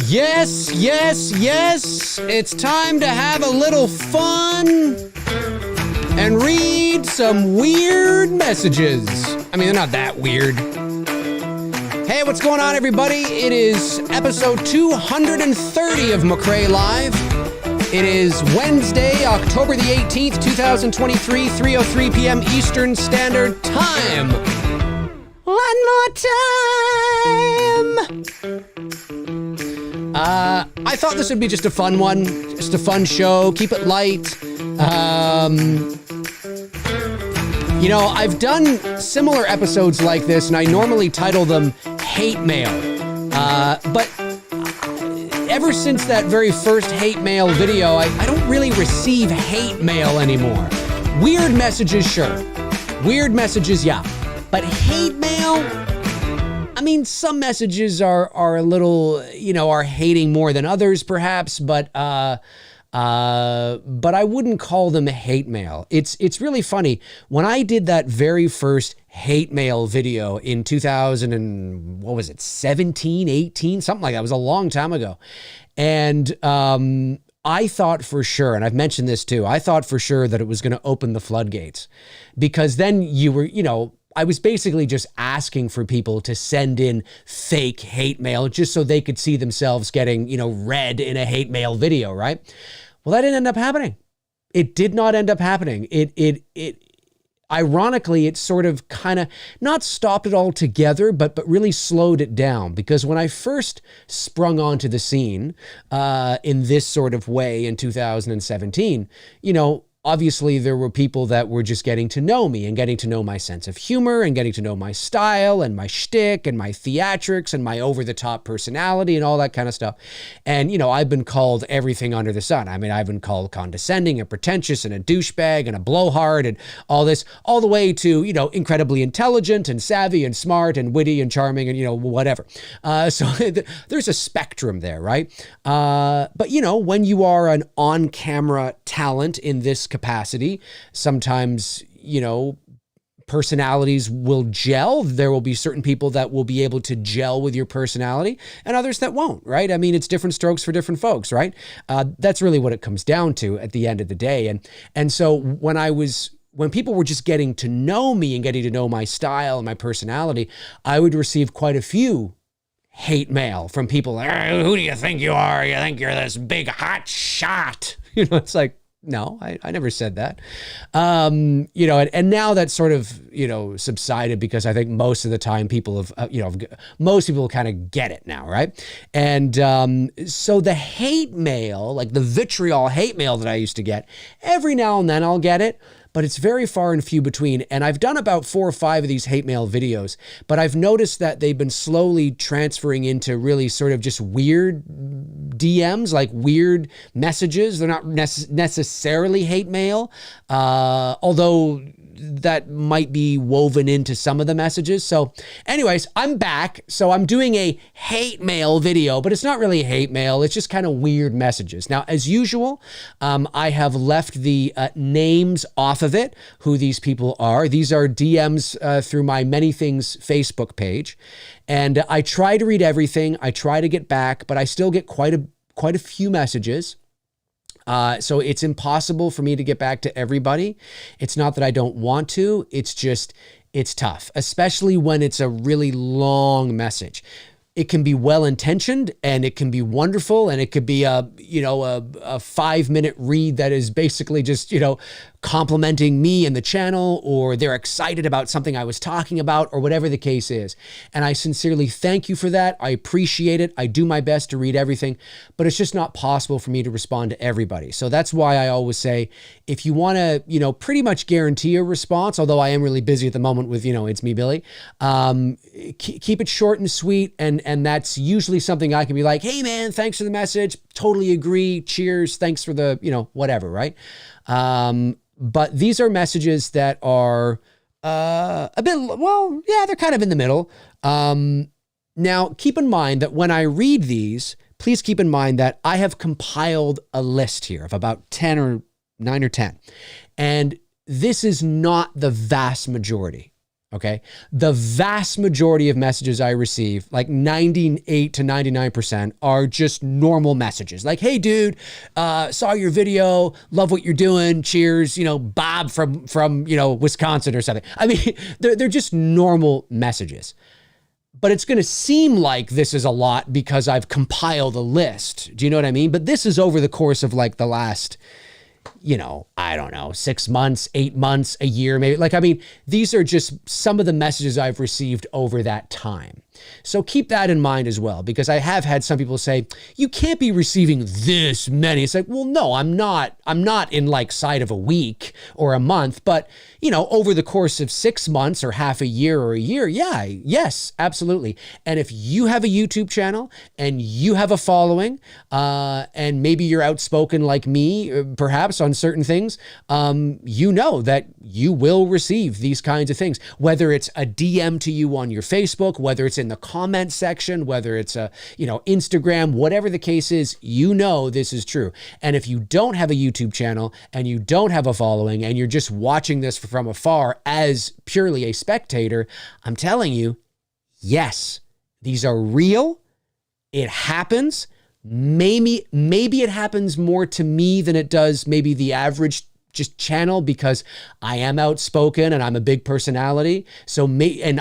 Yes, yes, yes. It's time to have a little fun and read some weird messages. I mean, they're not that weird. Hey, what's going on, everybody? It is episode 230 of McRae Live. It is Wednesday, October the 18th, 2023, 3:03 p.m. Eastern Standard Time. One more time. I thought this would be just a fun one, just a fun show. Keep it light. You know, I've done similar episodes like this, and I normally title them Hate Mail. But ever since that very first hate mail video, I don't really receive hate mail anymore. Weird messages, sure. Weird messages, yeah. But hate mail, I mean, some messages are a little, you know, are hating more than others, perhaps, but I wouldn't call them hate mail. It's really funny. When I did that very first hate mail video in 17, 18, something like that. It was a long time ago. And I thought for sure, and I've mentioned this too, I thought for sure that it was going to open the floodgates, because then you were, you know, I was basically just asking for people to send in fake hate mail just so they could see themselves getting, you know, read in a hate mail video, right? Well, that didn't end up happening. It did not end up happening. Ironically, it sort of kind of not stopped it altogether, but really slowed it down, because when I first sprung onto the scene in this sort of way in 2017, you know, obviously, there were people that were just getting to know me and getting to know my sense of humor and getting to know my style and my shtick and my theatrics and my over-the-top personality and all that kind of stuff. And, you know, I've been called everything under the sun. I mean, I've been called condescending and pretentious and a douchebag and a blowhard and all this, all the way to, you know, incredibly intelligent and savvy and smart and witty and charming and, you know, whatever. So there's a spectrum there, right? But, you know, when you are an on-camera talent in this capacity, sometimes, you know, personalities will gel. There will be certain people that will be able to gel with your personality and others that won't, right? I mean, it's different strokes for different folks, right? That's really what it comes down to at the end of the day. And so when people were just getting to know me and getting to know my style and my personality, I would receive quite a few hate mail from people. Who do you think you are? You think you're this big hot shot? You know, it's like, no, I never said that. You know, and now that's sort of, you know, subsided, because I think most of the time people have, you know, most people kind of get it now, right? And so the hate mail, like the vitriol hate mail that I used to get, every now and then I'll get it, but it's very far and few between. And I've done about 4 or 5 of these hate mail videos, but I've noticed that they've been slowly transferring into really sort of just weird DMs, like weird messages. They're not necessarily hate mail, although that might be woven into some of the messages. So anyways, I'm back. So I'm doing a hate mail video, but it's not really hate mail. It's just kind of weird messages. Now, as usual, I have left the names off of it, who these people are. These are DMs through my Many Things Facebook page. And I try to read everything. I try to get back, but I still get quite a few messages. So it's impossible for me to get back to everybody. It's not that I don't want to. It's just, it's tough, especially when it's a really long message. It can be well-intentioned and it can be wonderful, and it could be a 5-minute read that is basically just, you know, complimenting me and the channel, or they're excited about something I was talking about, or whatever the case is. And I sincerely thank you for that. I appreciate it. I do my best to read everything, but it's just not possible for me to respond to everybody. So that's why I always say, if you want to, you know, pretty much guarantee a response, although I am really busy at the moment with, you know, It's Me, Billy, keep it short and sweet. And that's usually something I can be like, hey man, thanks for the message. Totally agree. Cheers. Thanks for the, you know, whatever. Right. But these are messages that are a bit, well, yeah, they're kind of in the middle. Now, keep in mind that when I read these, please keep in mind that I have compiled a list here of about 10 or 9 or 10. And this is not the vast majority. Okay. The vast majority of messages I receive, like 98 to 99%, are just normal messages. Like, hey, dude, saw your video, love what you're doing. Cheers, Bob from Wisconsin or something. I mean, they're just normal messages. But it's going to seem like this is a lot because I've compiled a list. Do you know what I mean? But this is over the course of like the last, I don't know, 6 months, 8 months, a year, maybe. Like, I mean, these are just some of the messages I've received over that time. So keep that in mind as well, because I have had some people say, you can't be receiving this many. It's like, well, no, I'm not in like side of a week or a month, but over the course of 6 months or half a year or a year. Yeah, yes, absolutely. And if you have a YouTube channel and you have a following, and maybe you're outspoken like me, perhaps on certain things, that you will receive these kinds of things, whether it's a DM to you on your Facebook, whether it's in the comment section, whether it's Instagram, whatever the case is, this is true. And if you don't have a YouTube channel and you don't have a following and you're just watching this from afar as purely a spectator, I'm telling you, yes, these are real. It happens. Maybe it happens more to me than it does maybe the average just channel, because I am outspoken and I'm a big personality. So when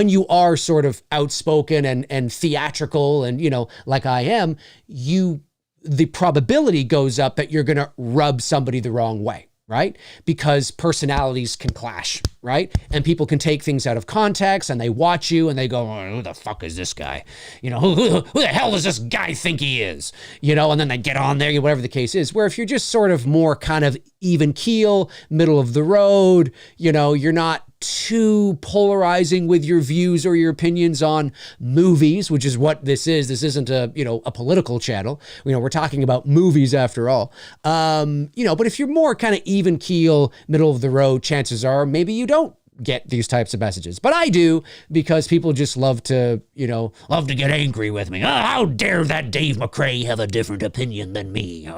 you are sort of outspoken and theatrical and, like I am, the probability goes up that you're going to rub somebody the wrong way. Right? Because personalities can clash, right? And people can take things out of context and they watch you and they go, oh, who the fuck is this guy? Who the hell does this guy think he is? And then they get on there, whatever the case is. Where if you're just sort of more kind of even keel, middle of the road, you're not too polarizing with your views or your opinions on movies, which is what this is. This isn't a political channel. We're talking about movies after all. But if you're more kind of even keel, middle of the road, chances are maybe you don't get these types of messages. But I do, because people just love to get angry with me. Oh, how dare that Dave McRae have a different opinion than me?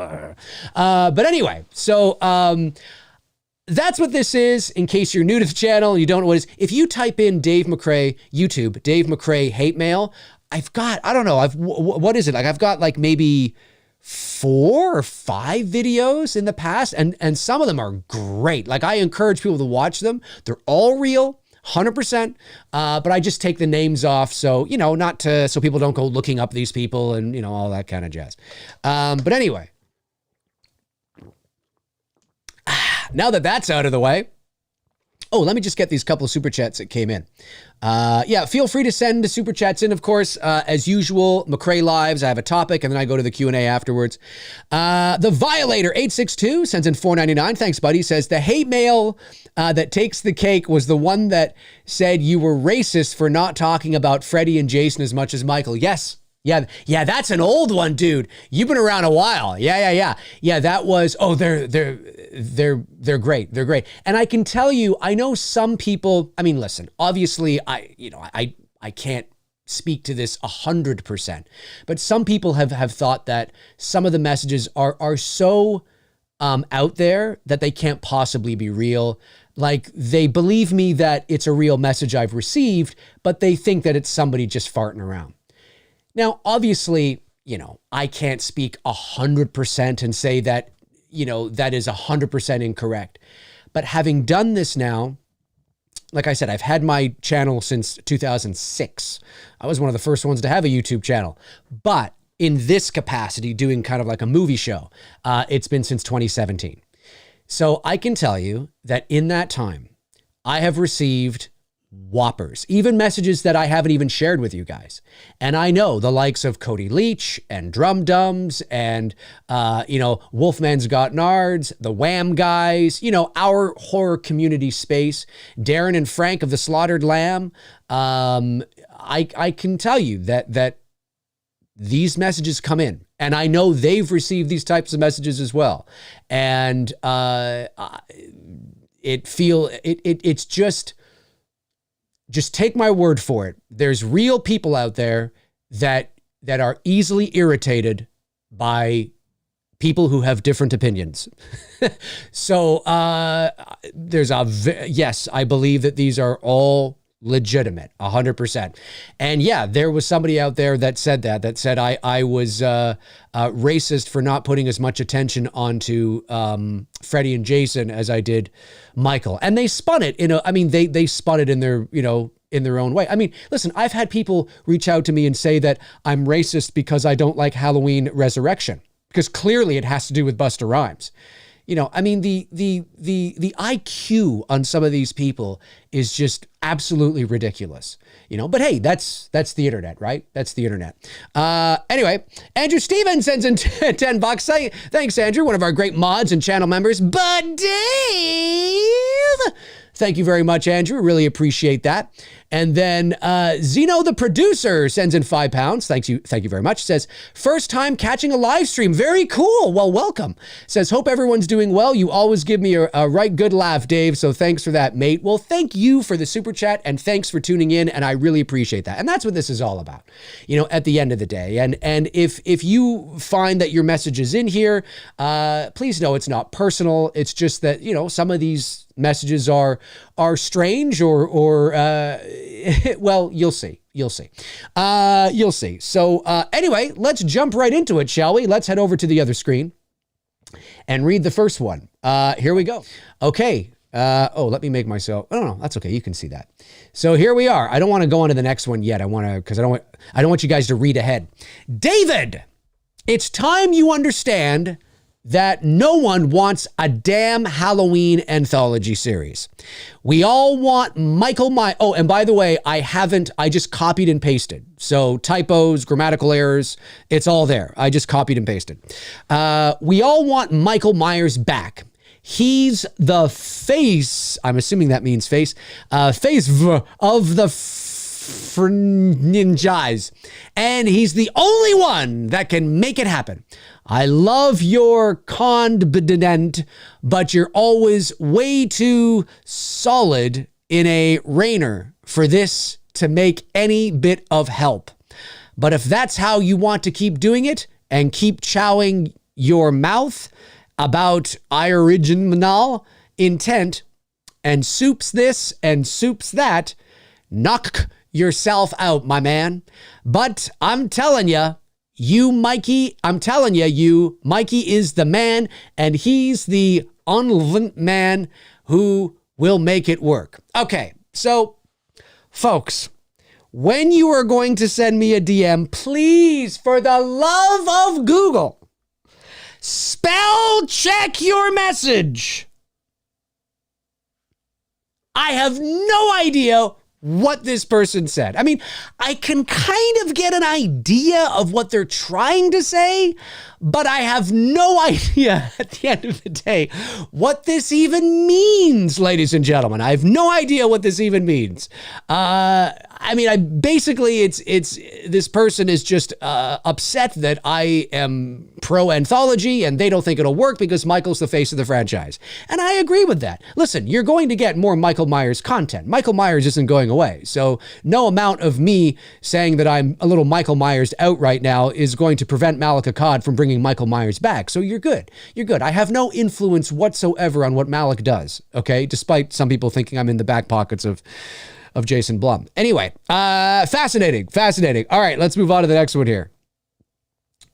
But anyway, so that's what this is, in case you're new to the channel and you don't know what it is. If you type in Dave McRae, YouTube, Dave McRae hate mail, what is it? Like, I've got like maybe 4 or 5 videos in the past, and some of them are great. Like, I encourage people to watch them. They're all real, 100%. But I just take the names off. So, so people don't go looking up these people and, all that kind of jazz. But anyway, now that that's out of the way, let me just get these couple of super chats that came in. Feel free to send the super chats in, of course. As usual, McRae Lives, I have a topic, and then I go to the Q&A afterwards. The Violator 862 sends in $4.99. Thanks, buddy. Says, the hate mail that takes the cake was the one that said you were racist for not talking about Freddie and Jason as much as Michael. Yes. Yeah, that's an old one, dude. You've been around a while. Yeah. That was, they're great. They're great. And I can tell you, I know some people, I mean, listen, obviously I can't speak to this 100%, but some people have thought that some of the messages are so out there that they can't possibly be real. Like, they believe me that it's a real message I've received, but they think that it's somebody just farting around. Now, obviously, I can't speak 100% and say that, that is 100% incorrect. But having done this now, like I said, I've had my channel since 2006. I was one of the first ones to have a YouTube channel. But in this capacity, doing kind of like a movie show, it's been since 2017. So I can tell you that in that time, I have received whoppers, even messages that I haven't even shared with you guys. And I know the likes of Cody Leach and Drum Dums and, Wolfman's Got Nards, the Wham guys, our horror community space, Darren and Frank of the Slaughtered Lamb. I can tell you that these messages come in, and I know they've received these types of messages as well. And it's just take my word for it. There's real people out there that are easily irritated by people who have different opinions. So yes, I believe that these are all legitimate, 100%. And yeah, there was somebody out there that said I was racist for not putting as much attention onto Freddie and Jason as I did Michael. And they spun it they spun it in their, in their own way. I mean, listen, I've had people reach out to me and say that I'm racist because I don't like Halloween Resurrection, because clearly it has to do with Busta Rhymes. I mean, the IQ on some of these people is just absolutely ridiculous, but hey, that's the internet, right? That's the internet. Anyway, Andrew Stevens sends in $10. Thanks, Andrew, one of our great mods and channel members. But Dave, thank you very much, Andrew. Really appreciate that. And then Zeno, the producer, sends in £5. Thank you very much. Says, first time catching a live stream. Very cool. Well, welcome. Says, hope everyone's doing well. You always give me a right good laugh, Dave. So thanks for that, mate. Well, thank you for the super chat and thanks for tuning in. And I really appreciate that. And that's what this is all about, at the end of the day. And if you find that your message is in here, please know it's not personal. It's just that, some of these messages are strange or well, you'll see. You'll see. So anyway, let's jump right into it, shall we? Let's head over to the other screen and read the first one. Here we go. Okay. Let me make myself. Oh, no, that's okay. You can see that. So here we are. I don't want to go on to the next one yet. Because I don't want you guys to read ahead. David, it's time you understand that no one wants a damn Halloween anthology series. We all want Michael Myers. Oh, and by the way, I just copied and pasted. So typos, grammatical errors, it's all there. I just copied and pasted. We all want Michael Myers back. He's the face, I'm assuming that means face of the franchise. And he's the only one that can make it happen. I love your condiment, but you're always way too solid in a Rainer for this to make any bit of help. But if that's how you want to keep doing it and keep chowing your mouth about original intent and soups this and soups that, knock yourself out, my man. But I'm telling you, Mikey is the man, and he's the unlevant man who will make it work. Okay, so, folks, when you are going to send me a DM, please, for the love of Google, spell check your message. I have no idea what this person said. I mean, I can kind of get an idea of what they're trying to say, but I have no idea at the end of the day what this even means, ladies and gentlemen. I have no idea what this even means. It's this person is just upset that I am pro anthology and they don't think it'll work because Michael's the face of the franchise. And I agree with that. Listen, you're going to get more Michael Myers content. Michael Myers isn't going away. So no amount of me saying that I'm a little Michael Myers out right now is going to prevent Malik Akkad from bringing Michael Myers back. So you're good. You're good. I have no influence whatsoever on what Malik does. Okay. Despite some people thinking I'm in the back pockets of Jason Blum. Anyway, fascinating. All right, let's move on to the next one here.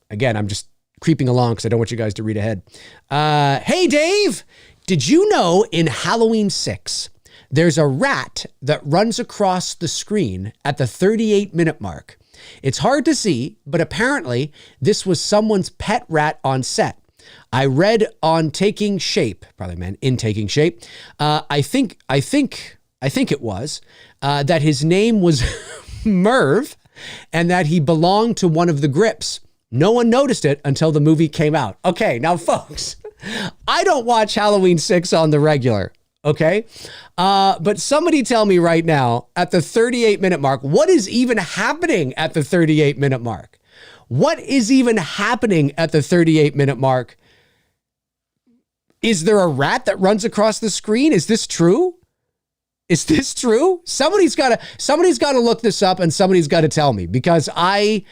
Again, I'm just creeping along because I don't want you guys to read ahead. Hey, Dave, did you know in Halloween 6, there's a rat that runs across the screen at the 38-minute mark? It's hard to see, but apparently this was someone's pet rat on set. I read on Taking Shape, probably meant in Taking Shape. I think it was, that his name was Merv and that he belonged to one of the grips. No one noticed it until the movie came out. Okay, now folks, I don't watch Halloween 6 on the regular, okay? But somebody tell me right now, at the 38-minute mark, what is even happening at the 38-minute mark? What is even happening at the 38-minute mark? Is there a rat that runs across the screen? Is this true? Is this true? Somebody's got to look this up and somebody's got to tell me, because I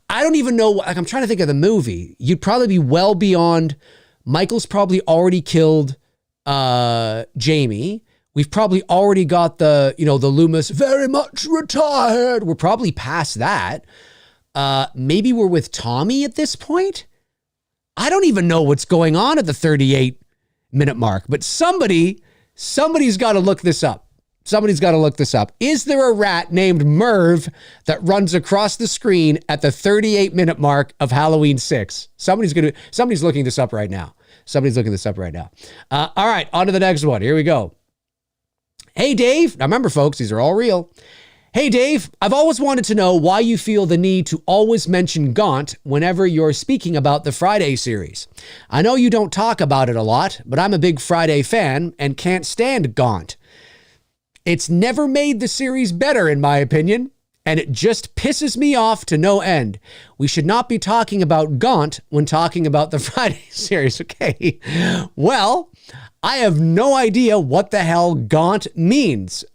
I don't even know, like, I'm trying to think of the movie. You'd probably be well beyond, Michael's probably already killed Jamie. We've probably already got the Loomis very much retired. We're probably past that. Maybe we're with Tommy at this point. I don't even know what's going on at the 38-minute mark, but somebody's got to look this up. Somebody's got to look this up. Is there a rat named Merv that runs across the screen at the 38-minute mark of Halloween 6? Somebody's looking this up right now. All right, on to the next one. Here we go. Hey, Dave. Now remember, folks, these are all real. Hey, Dave, I've always wanted to know why you feel the need to always mention Gaunt whenever you're speaking about the Friday series. I know you don't talk about it a lot, but I'm a big Friday fan and can't stand Gaunt. It's never made the series better, in my opinion, and it just pisses me off to no end. We should not be talking about Gaunt when talking about the Friday series, okay? Well, I have no idea what the hell Gaunt means.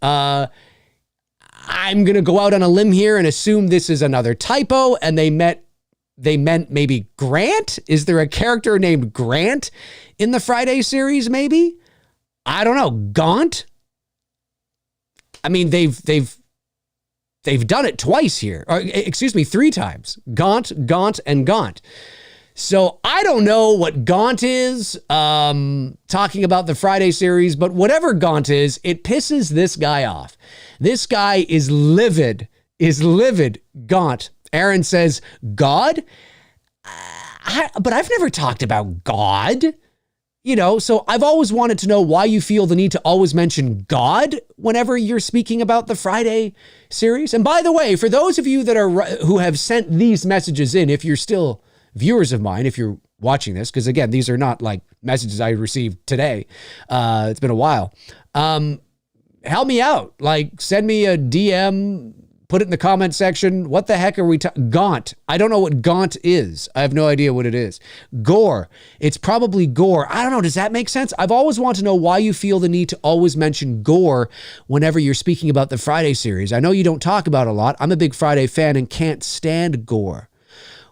I'm going to go out on a limb here and assume this is another typo, and they meant maybe Grant? Is there a character named Grant in the Friday series, maybe? I don't know. Gaunt? I mean, they've done it twice here. Or, excuse me, 3 times. Gaunt, and Gaunt. So I don't know what Gaunt is, talking about the Friday series, but whatever Gaunt is, it pisses this guy off. This guy is livid, Gaunt. Aaron says, God? But I've never talked about God. So I've always wanted to know why you feel the need to always mention God whenever you're speaking about the Friday series. And by the way, for those of you who have sent these messages in, if you're still viewers of mine, if you're watching this, because again, these are not like messages I received today. It's been a while. Help me out. Like, send me a DM, put it in the comment section. What the heck are we talking? Gaunt. I don't know what Gaunt is. I have no idea what it is. Gore. It's probably Gore. I don't know. Does that make sense? I've always wanted to know why you feel the need to always mention Gore whenever you're speaking about the Friday series. I know you don't talk about it a lot. I'm a big Friday fan and can't stand Gore.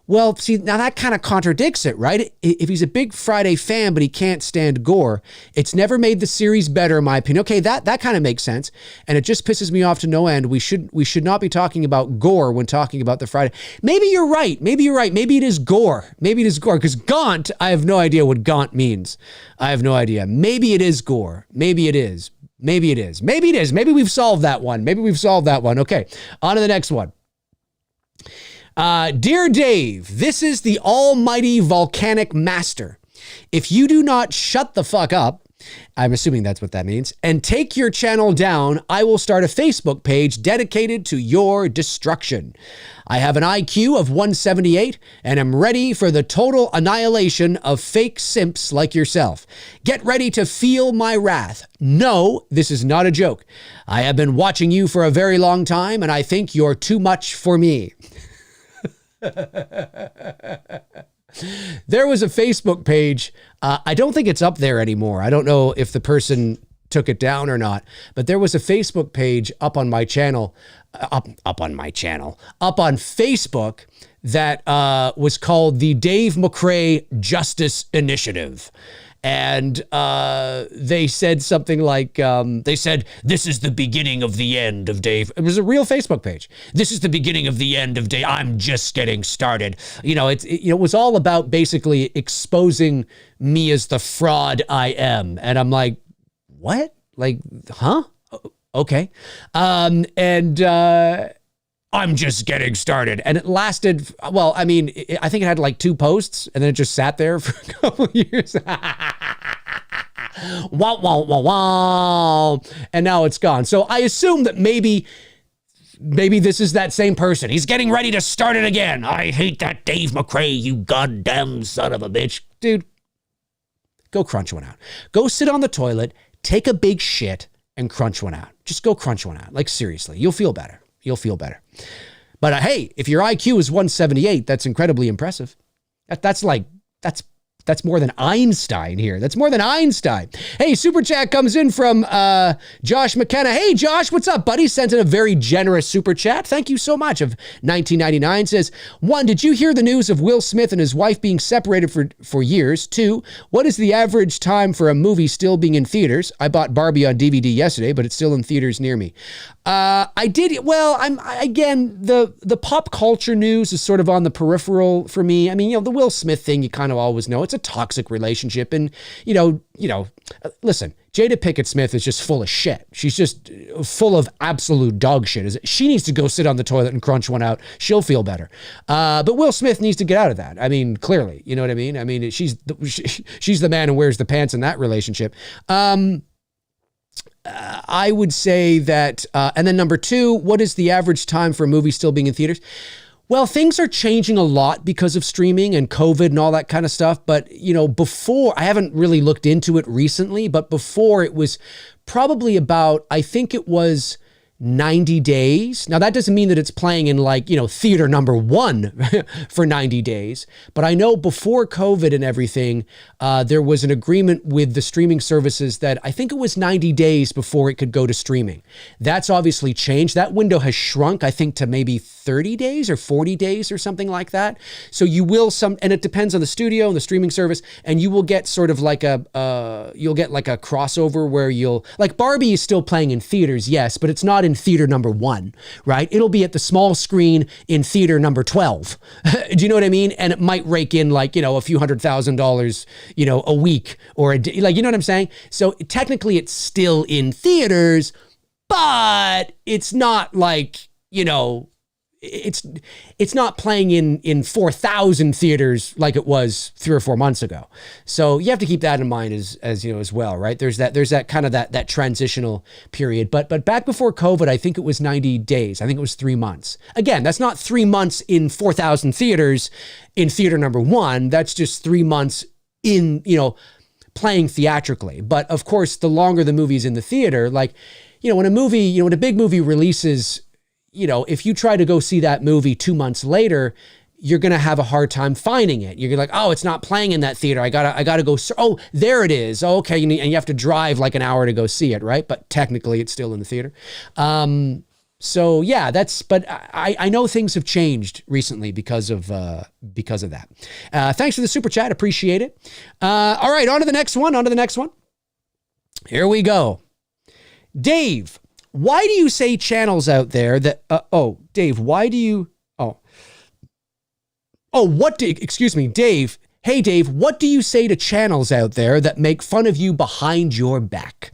Well, see, now that kind of contradicts it, right? If he's a big Friday fan, but he can't stand Gore, it's never made the series better, in my opinion. Okay, that kind of makes sense. And it just pisses me off to no end. We should not be talking about Gore when talking about the Friday. Maybe you're right. Maybe it is Gore. Because Gaunt, I have no idea what Gaunt means. I have no idea. Maybe it is Gore. Maybe it is. Maybe we've solved that one. Okay, on to the next one. Dear Dave, this is the almighty volcanic master. If you do not shut the fuck up, I'm assuming that's what that means, and take your channel down, I will start a Facebook page dedicated to your destruction. I have an IQ of 178 and am ready for the total annihilation of fake simps like yourself. Get ready to feel my wrath. No, this is not a joke. I have been watching you for a very long time, and I think you're too much for me. There was a Facebook page. I don't think it's up there anymore. I don't know if the person took it down or not, but there was a Facebook page up on my channel, up on Facebook that was called the Dave McRae Justice Initiative. And they said something like, this is the beginning of the end of Dave. It was a real Facebook page. This is the beginning of the end of Dave. I'm just getting started. It was all about basically exposing me as the fraud I am. And I'm like, what? Like, huh? Okay. I'm just getting started. And it lasted, well, I mean, I think it had like 2 posts and then it just sat there for a couple of years. Wow, wow, wow, wow. And now it's gone. So I assume that maybe this is that same person. He's getting ready to start it again. I hate that Dave McRae, you goddamn son of a bitch. Dude, go crunch one out. Go sit on the toilet, take a big shit, and crunch one out. Just go crunch one out. Like, seriously, you'll feel better. But hey, if your IQ is 178, that's incredibly impressive. That's That's more than Einstein here. That's more than Einstein. Hey, super chat comes in from Josh McKenna. Hey, Josh, what's up, buddy? Sent in a very generous super chat. Thank you so much. Of 1999 says, 1, did you hear the news of Will Smith and his wife being separated for years? 2, what is the average time for a movie still being in theaters? I bought Barbie on DVD yesterday, but it's still in theaters near me. I did. Well, again, the pop culture news is sort of on the peripheral for me. I mean, the Will Smith thing, you kind of always know it's a toxic relationship. And, listen, Jada Pinkett Smith is just full of shit. She's just full of absolute dog shit. She needs to go sit on the toilet and crunch one out. She'll feel better. But Will Smith needs to get out of that. I mean, clearly, you know what I mean? I mean, she's the man who wears the pants in that relationship. I would say that, and then number 2, what is the average time for a movie still being in theaters? Well, things are changing a lot because of streaming and COVID and all that kind of stuff. But, before, I haven't really looked into it recently, but before it was probably about, I think it was 90 days. Now, that doesn't mean that it's playing in theater number 1 for 90 days. But I know before COVID and everything, there was an agreement with the streaming services that I think it was 90 days before it could go to streaming. That's obviously changed. That window has shrunk, I think, to maybe 30 days or 40 days or something like that. So you will and it depends on the studio and the streaming service, and you will get sort of like a crossover where like Barbie is still playing in theaters, yes, but it's not in theater number 1, right? It'll be at the small screen in theater number 12. Do you know what I mean? And it might rake in a few $100,000, a week or a day, you know what I'm saying? So technically it's still in theaters, but it's not it's not playing in 4,000 theaters like it was 3 or 4 months ago. So you have to keep that in mind as well, right? There's that kind of that transitional period. But back before COVID, I think it was 90 days. I think it was 3 months. Again, that's not 3 months in 4,000 theaters in theater number 1. That's just 3 months in, playing theatrically. But of course, the longer the movie's in the theater, when a big movie releases, if you try to go see that movie 2 months later, you're going to have a hard time finding it. You're like, oh, it's not playing in that theater. I gotta go. Oh, there it is. Oh, okay. And you have to drive like an hour to go see it. Right. But technically it's still in the theater. So yeah, but I know things have changed recently because of that. Thanks for the super chat. Appreciate it. All right. On to the next one. Here we go. Dave, why do you say channels out there that, Dave, excuse me, Dave. Hey, Dave, what do you say to channels out there that make fun of you behind your back?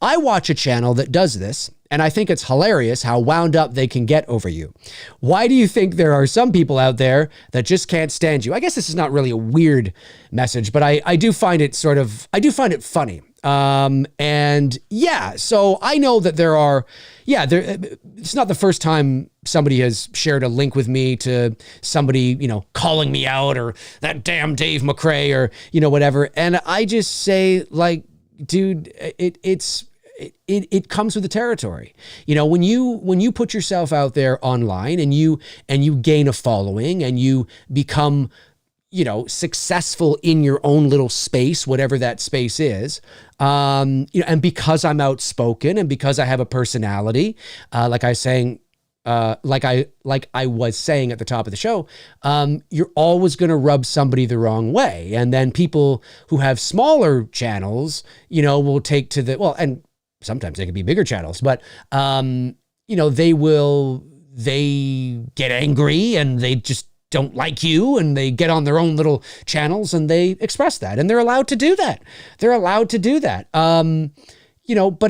I watch a channel that does this, and I think it's hilarious how wound up they can get over you. Why do you think there are some people out there that just can't stand you? I guess this is not really a weird message, but I do find it funny. And yeah, so I know that it's not the first time somebody has shared a link with me to somebody, calling me out or that damn Dave McRae or, whatever. And I just say dude, it comes with the territory. When you put yourself out there online and you gain a following and you become, successful in your own little space, whatever that space is. And because I'm outspoken and because I have a personality, like I was saying at the top of the show, you're always going to rub somebody the wrong way. And then people who have smaller channels, will take to and sometimes they can be bigger channels, but, they get angry and they just don't like you and they get on their own little channels and they express that, and they're allowed to do that. But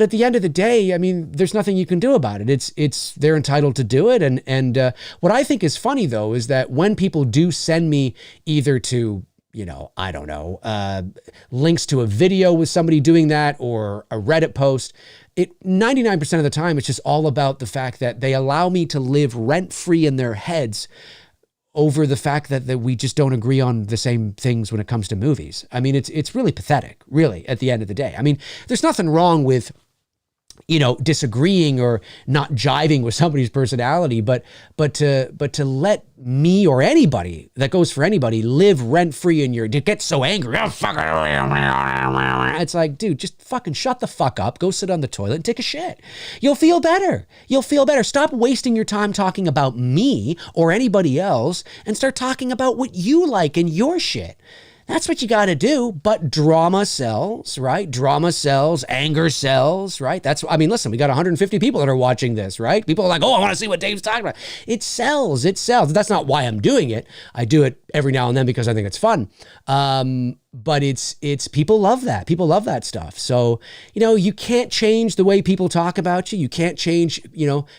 at the end of the day, I mean, there's nothing you can do about it. They're entitled to do it. And what I think is funny though, is that when people do send me either to, links to a video with somebody doing that or a Reddit post, 99% of the time, it's just all about the fact that they allow me to live rent-free in their heads over the fact that we just don't agree on the same things when it comes to movies. I mean, it's really pathetic, really, at the end of the day. I mean, there's nothing wrong with disagreeing or not jiving with somebody's personality, but to let me or anybody, that goes for anybody, live rent free in to get so angry. Oh, fuck. It's like, dude, just fucking shut the fuck up. Go sit on the toilet and take a shit. You'll feel better. Stop wasting your time talking about me or anybody else and start talking about what you like and your shit. That's what you got to do. But drama sells, right? Drama sells, anger sells, right? Listen, we got 150 people that are watching this, right? People are like, oh, I want to see what Dave's talking about. It sells. That's not why I'm doing it. I do it every now and then because I think it's fun. But it's people love that. People love that stuff. So, you can't change the way people talk about you. You can't change,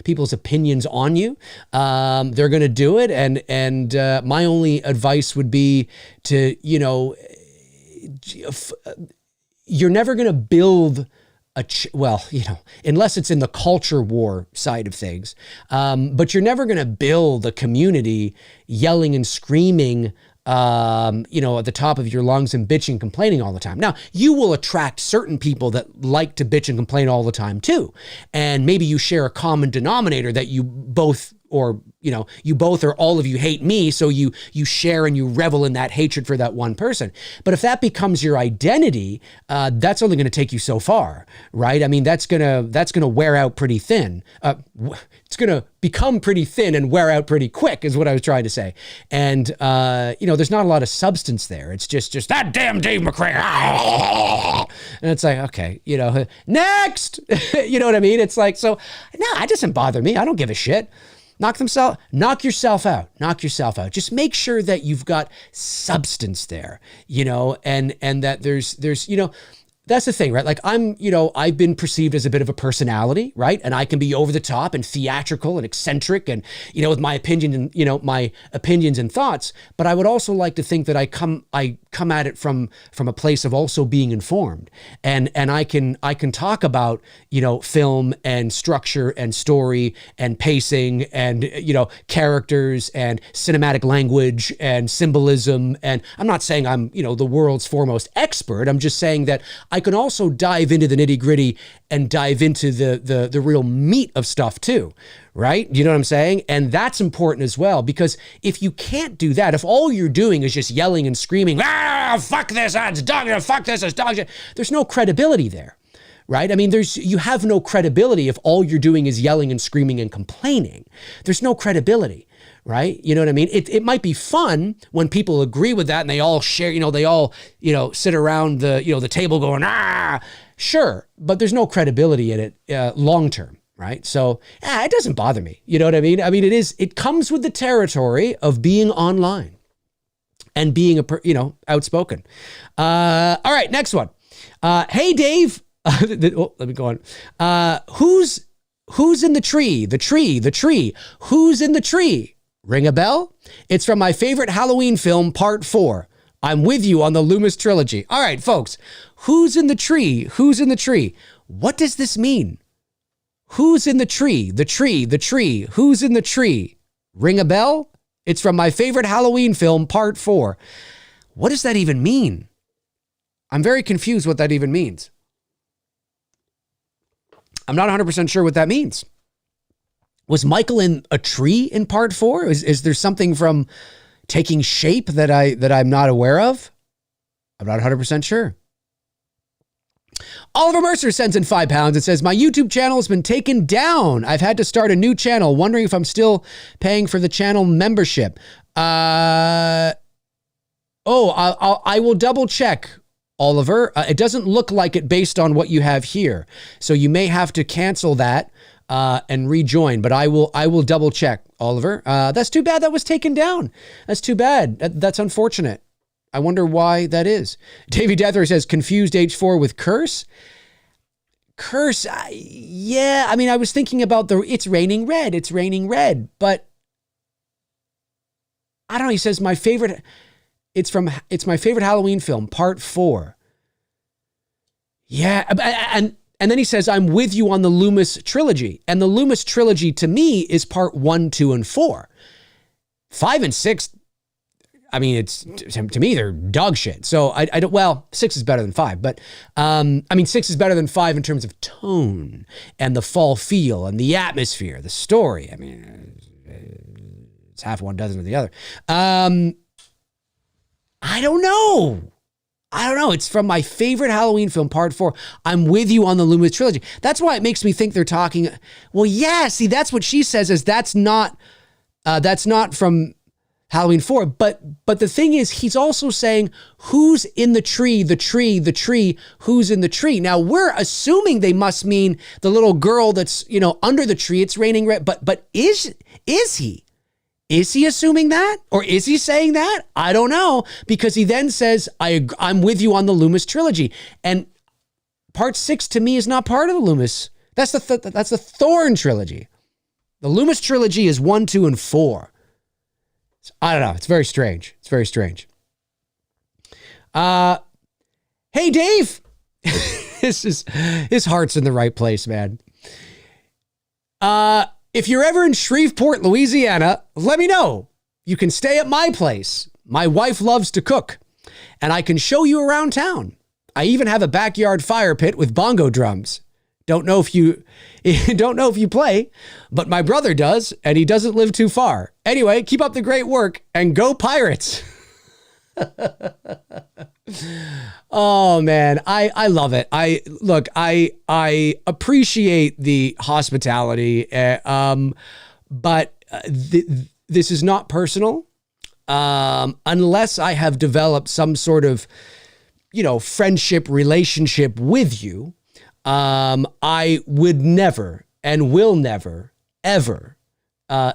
people's opinions on you. They're going to do it. And my only advice would be to, you're never going to build unless it's in the culture war side of things. But you're never going to build a community yelling and screaming at the top of your lungs and bitching and complaining all the time. Now, you will attract certain people that like to bitch and complain all the time too. And maybe you share a common denominator that you both or all of you hate me, so you share and you revel in that hatred for that one person. But if that becomes your identity, that's only going to take you so far, right? I mean, that's gonna wear out pretty thin. It's gonna become pretty thin and wear out pretty quick, is what I was trying to say. And there's not a lot of substance there. It's just that damn Dave McRae, and it's like, okay, next. You know what I mean? It's like, so no, it doesn't bother me. I don't give a shit. Knock yourself out. Just make sure that you've got substance there, and that there's, that's the thing, right? Like I've been perceived as a bit of a personality, right? And I can be over the top and theatrical and eccentric and, with my opinion and, my opinions and thoughts. But I would also like to think that I come at it from a place of also being informed. And I can talk about, film and structure and story and pacing and, characters and cinematic language and symbolism. And I'm not saying I'm, the world's foremost expert. I'm just saying that I can also dive into the nitty gritty and dive into the real meat of stuff too, right? You know what I'm saying? And that's important as well, because if you can't do that, if all you're doing is just yelling and screaming, fuck this, it's dog shit, fuck this, it's dog shit, there's no credibility there, right? I mean, you have no credibility if all you're doing is yelling and screaming and complaining. There's no credibility. Right? You know what I mean? It might be fun when people agree with that and they all share, they all, sit around the table going, sure. But there's no credibility in it long term, right? So it doesn't bother me. You know what I mean? I mean, it comes with the territory of being online and being outspoken. All right, next one. Hey, Dave. Let me go on. Who's in the tree? The tree. Who's in the tree? Ring a bell? It's from my favorite Halloween film, Part 4. I'm with you on the Loomis trilogy. All right, folks. Who's in the tree? Who's in the tree? What does this mean? Who's in the tree? The tree. Who's in the tree? Ring a bell? It's from my favorite Halloween film, Part 4. What does that even mean? I'm very confused what that even means. I'm not 100% sure what that means. Was Michael in a tree in Part 4? Is there something from taking shape that I'm not aware of? I'm not 100% sure. Oliver Mercer sends in £5 and says, my YouTube channel has been taken down. I've had to start a new channel, wondering if I'm still paying for the channel membership. I will double check, Oliver. It doesn't look like it based on what you have here. So you may have to cancel that and rejoin, but I will double check, Oliver. That's too bad that was taken down. That's too bad. That's unfortunate. I wonder why that is. Davey Deather says, confused H4 with curse. Curse, yeah. I mean, I was thinking about it's raining red, but I don't know. He says it's my favorite Halloween film, Part 4. Yeah, and then he says, I'm with you on the Loomis trilogy. And the Loomis trilogy to me is Part 1, 2, and 4. 5 and 6, I mean, it's to me, they're dog shit. So I don't, well, 6 is better than 5, but I mean, 6 is better than 5 in terms of tone and the fall feel and the atmosphere, the story. I mean, it's half one dozen of the other. I don't know. It's from my favorite Halloween film, Part 4. I'm with you on the Loomis trilogy. That's why it makes me think they're talking. Well, yeah, see, that's what she says is that's not from Halloween 4. But the thing is, he's also saying who's in the tree, who's in the tree. Now, we're assuming they must mean the little girl that's, under the tree. It's raining red. But is he? Is he assuming that? Or is he saying that? I don't know. Because he then says, I'm with you on the Loomis trilogy. And Part 6 to me is not part of the Loomis. That's the Thorn trilogy. The Loomis trilogy is 1, 2, and 4. I don't know. It's very strange. Hey, Dave. His heart's in the right place, man. If you're ever in Shreveport, Louisiana, let me know. You can stay at my place. My wife loves to cook, and I can show you around town. I even have a backyard fire pit with bongo drums. Don't know if you play, but my brother does, and he doesn't live too far. Anyway, keep up the great work and go Pirates. Oh man, I love it. I appreciate the hospitality, but this is not personal, unless I have developed some sort of, friendship relationship with you. I would never and will never ever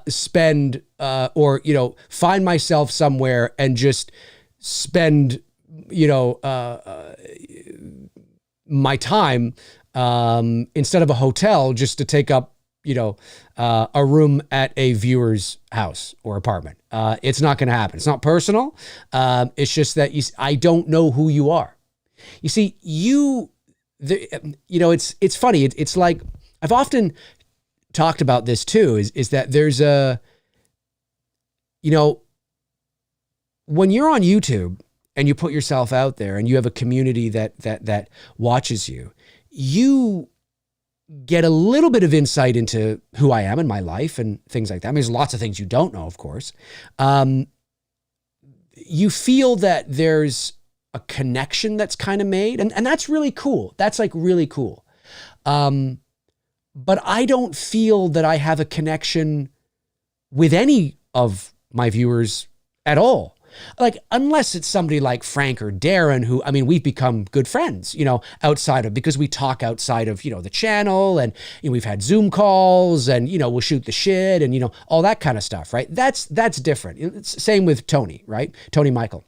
spend or find myself somewhere and just spend my time instead of a hotel just to take up a room at a viewer's house or apartment. It's not going to happen. It's not personal. It's just that I don't know who you are. You see, it's funny. It's like I've often talked about this too. Is that there's when you're on YouTube and you put yourself out there and you have a community that watches you, you get a little bit of insight into who I am in my life and things like that. I mean, there's lots of things you don't know, of course. You feel that there's a connection that's kind of made, and that's really cool. That's like really cool. But I don't feel that I have a connection with any of my viewers at all. Like, unless it's somebody like Frank or Darren, who, I mean, we've become good friends, outside of, because we talk outside of, the channel, and we've had Zoom calls, and, we'll shoot the shit and, all that kind of stuff, right? That's different. It's same with Tony, right? Tony Michael.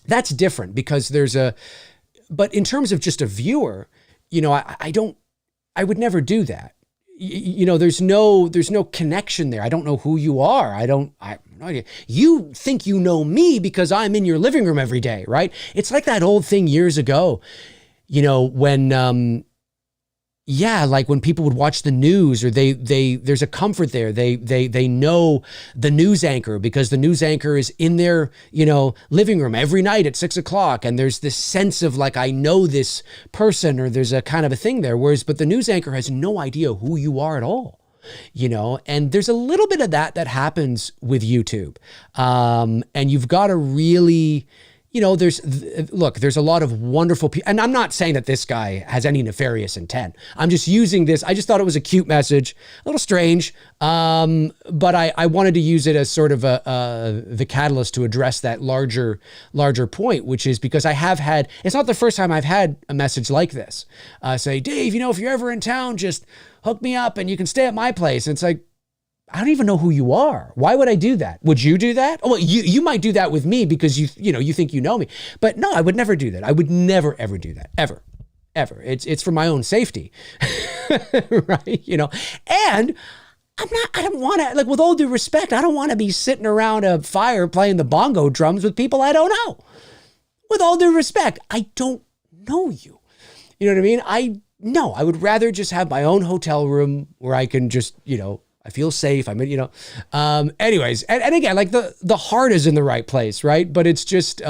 That's different because but in terms of just a viewer, I would never do that. There's no connection there. I don't know who you are. I have no idea. You think you know me because I'm in your living room every day, right? It's like that old thing years ago, when, like when people would watch the news, or there's a comfort there. They know the news anchor because the news anchor is in their, living room every night at 6:00. And there's this sense of like, I know this person, or there's a kind of a thing there. But the news anchor has no idea who you are at all. And there's a little bit of that happens with YouTube. And you've got to really, there's a lot of wonderful people, and I'm not saying that this guy has any nefarious intent. I'm just using this. I just thought it was a cute message, a little strange. But I wanted to use it as sort of the catalyst to address that larger point, which is because it's not the first time I've had a message like this. Say, Dave, if you're ever in town, just hook me up and you can stay at my place. And it's like, I don't even know who you are. Why would I do that? Would you do that? Oh, well, you might do that with me because you think you know me. But no, I would never do that. I would never, ever do that. Ever. It's for my own safety. Right? And I don't want to, like, with all due respect, I don't want to be sitting around a fire playing the bongo drums with people I don't know. With all due respect, I don't know you. You know what I mean? I would rather just have my own hotel room where I can just, I feel safe. Anyways, and again, like the heart is in the right place, right? But it's just,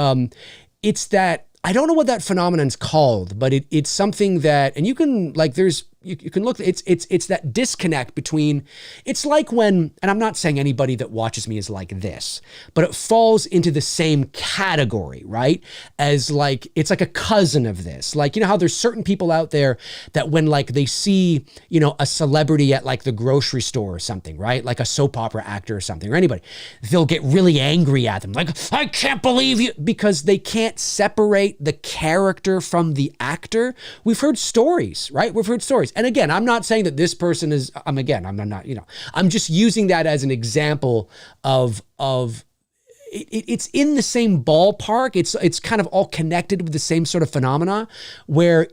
it's that, I don't know what that phenomenon's called, but it's something that, and you can like, you can look, it's that disconnect between, it's like when, and I'm not saying anybody that watches me is like this, but it falls into the same category, right? As like, it's like a cousin of this. Like, you know how there's certain people out there that when like they see, you know, a celebrity at like the grocery store or something, right? Like a soap opera actor or something, or anybody, they'll get really angry at them. Like, I can't believe you, because they can't separate the character from the actor. We've heard stories, right? We've heard stories. And again, I'm not saying that this person is, I'm not, you know, I'm just using that as an example of it's in the same ballpark. It's kind of all connected with the same sort of phenomena where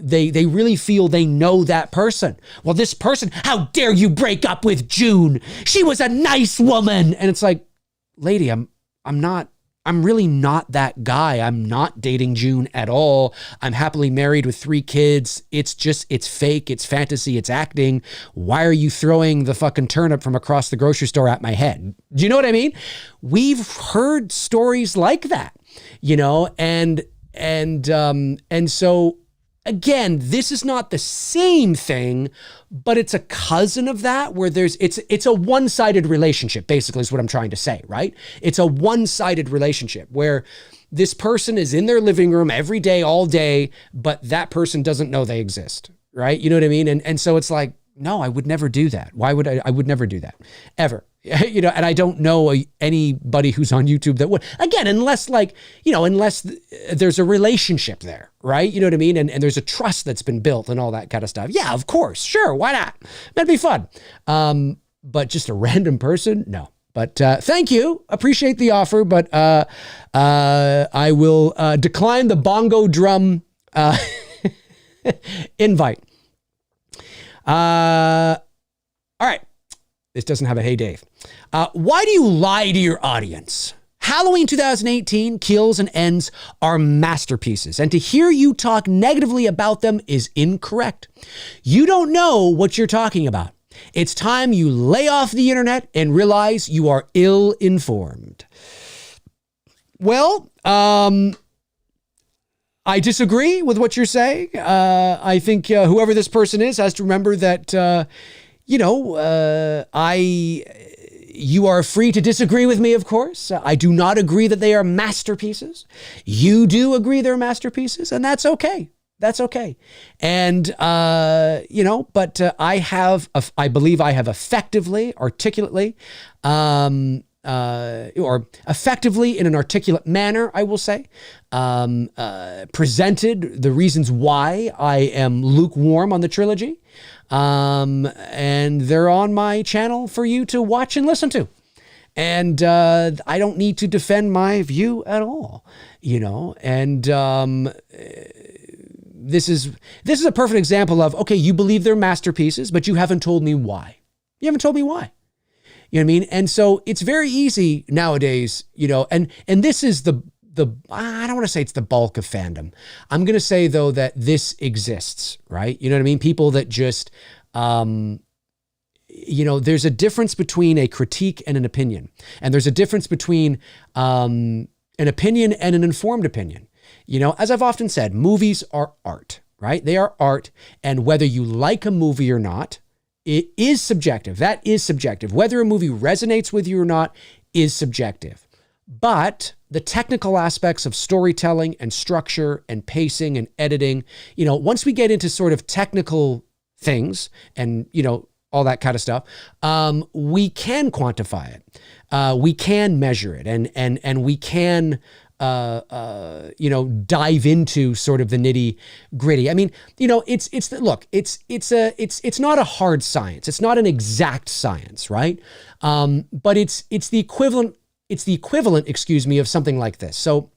they really feel they know that person. Well, this person, how dare you break up with June? She was a nice woman. And it's like, lady, I'm really not that guy. I'm not dating June at all. I'm happily married with 3 kids. It's fake. It's fantasy. It's acting. Why are you throwing the fucking turnip from across the grocery store at my head? Do you know what I mean? We've heard stories like that, you know, and so again, this is not the same thing, but it's a cousin of that where it's a one-sided relationship, basically is what I'm trying to say, right? It's a one-sided relationship where this person is in their living room every day, all day, but that person doesn't know they exist, right? You know what I mean? And so it's like, no, I would never do that. Why would I would never do that, ever. You know, and I don't know anybody who's on YouTube that would, again, unless there's a relationship there, right? You know what I mean? And there's a trust that's been built and all that kind of stuff. Yeah, of course. Sure. Why not? That'd be fun. But just a random person? No. But thank you. Appreciate the offer. But I will decline the bongo drum invite. All right. This doesn't have a hey, Dave. Why do you lie to your audience? Halloween 2018 kills and ends are masterpieces, and to hear you talk negatively about them is incorrect. You don't know what you're talking about. It's time you lay off the internet and realize you are ill-informed. Well, I disagree with what you're saying. I think whoever this person is has to remember that you are free to disagree with me, of course. I do not agree that they are masterpieces. You do agree they're masterpieces, and that's okay. That's okay. And, I believe I have effectively, articulately, or effectively in an articulate manner, I will say, presented the reasons why I am lukewarm on the trilogy. And they're on my channel for you to watch and listen to. And I don't need to defend my view at all, you know. And this is a perfect example of, okay, you believe they're masterpieces, but you haven't told me why. You haven't told me why. You know what I mean? And so it's very easy nowadays, you know, and this is the I don't want to say it's the bulk of fandom. I'm going to say, though, that this exists, right? You know what I mean? People that just, there's a difference between a critique and an opinion. And there's a difference between an opinion and an informed opinion. You know, as I've often said, movies are art, right? They are art. And whether you like a movie or not, it is subjective. That is subjective. Whether a movie resonates with you or not is subjective. But the technical aspects of storytelling and structure and pacing and editing, you know, once we get into sort of technical things and, you know, all that kind of stuff, we can quantify it. We can measure it and we can, dive into sort of the nitty gritty. I mean, you know, it's not a hard science. It's not an exact science, right? But it's the equivalent. It's the equivalent, of something like this. So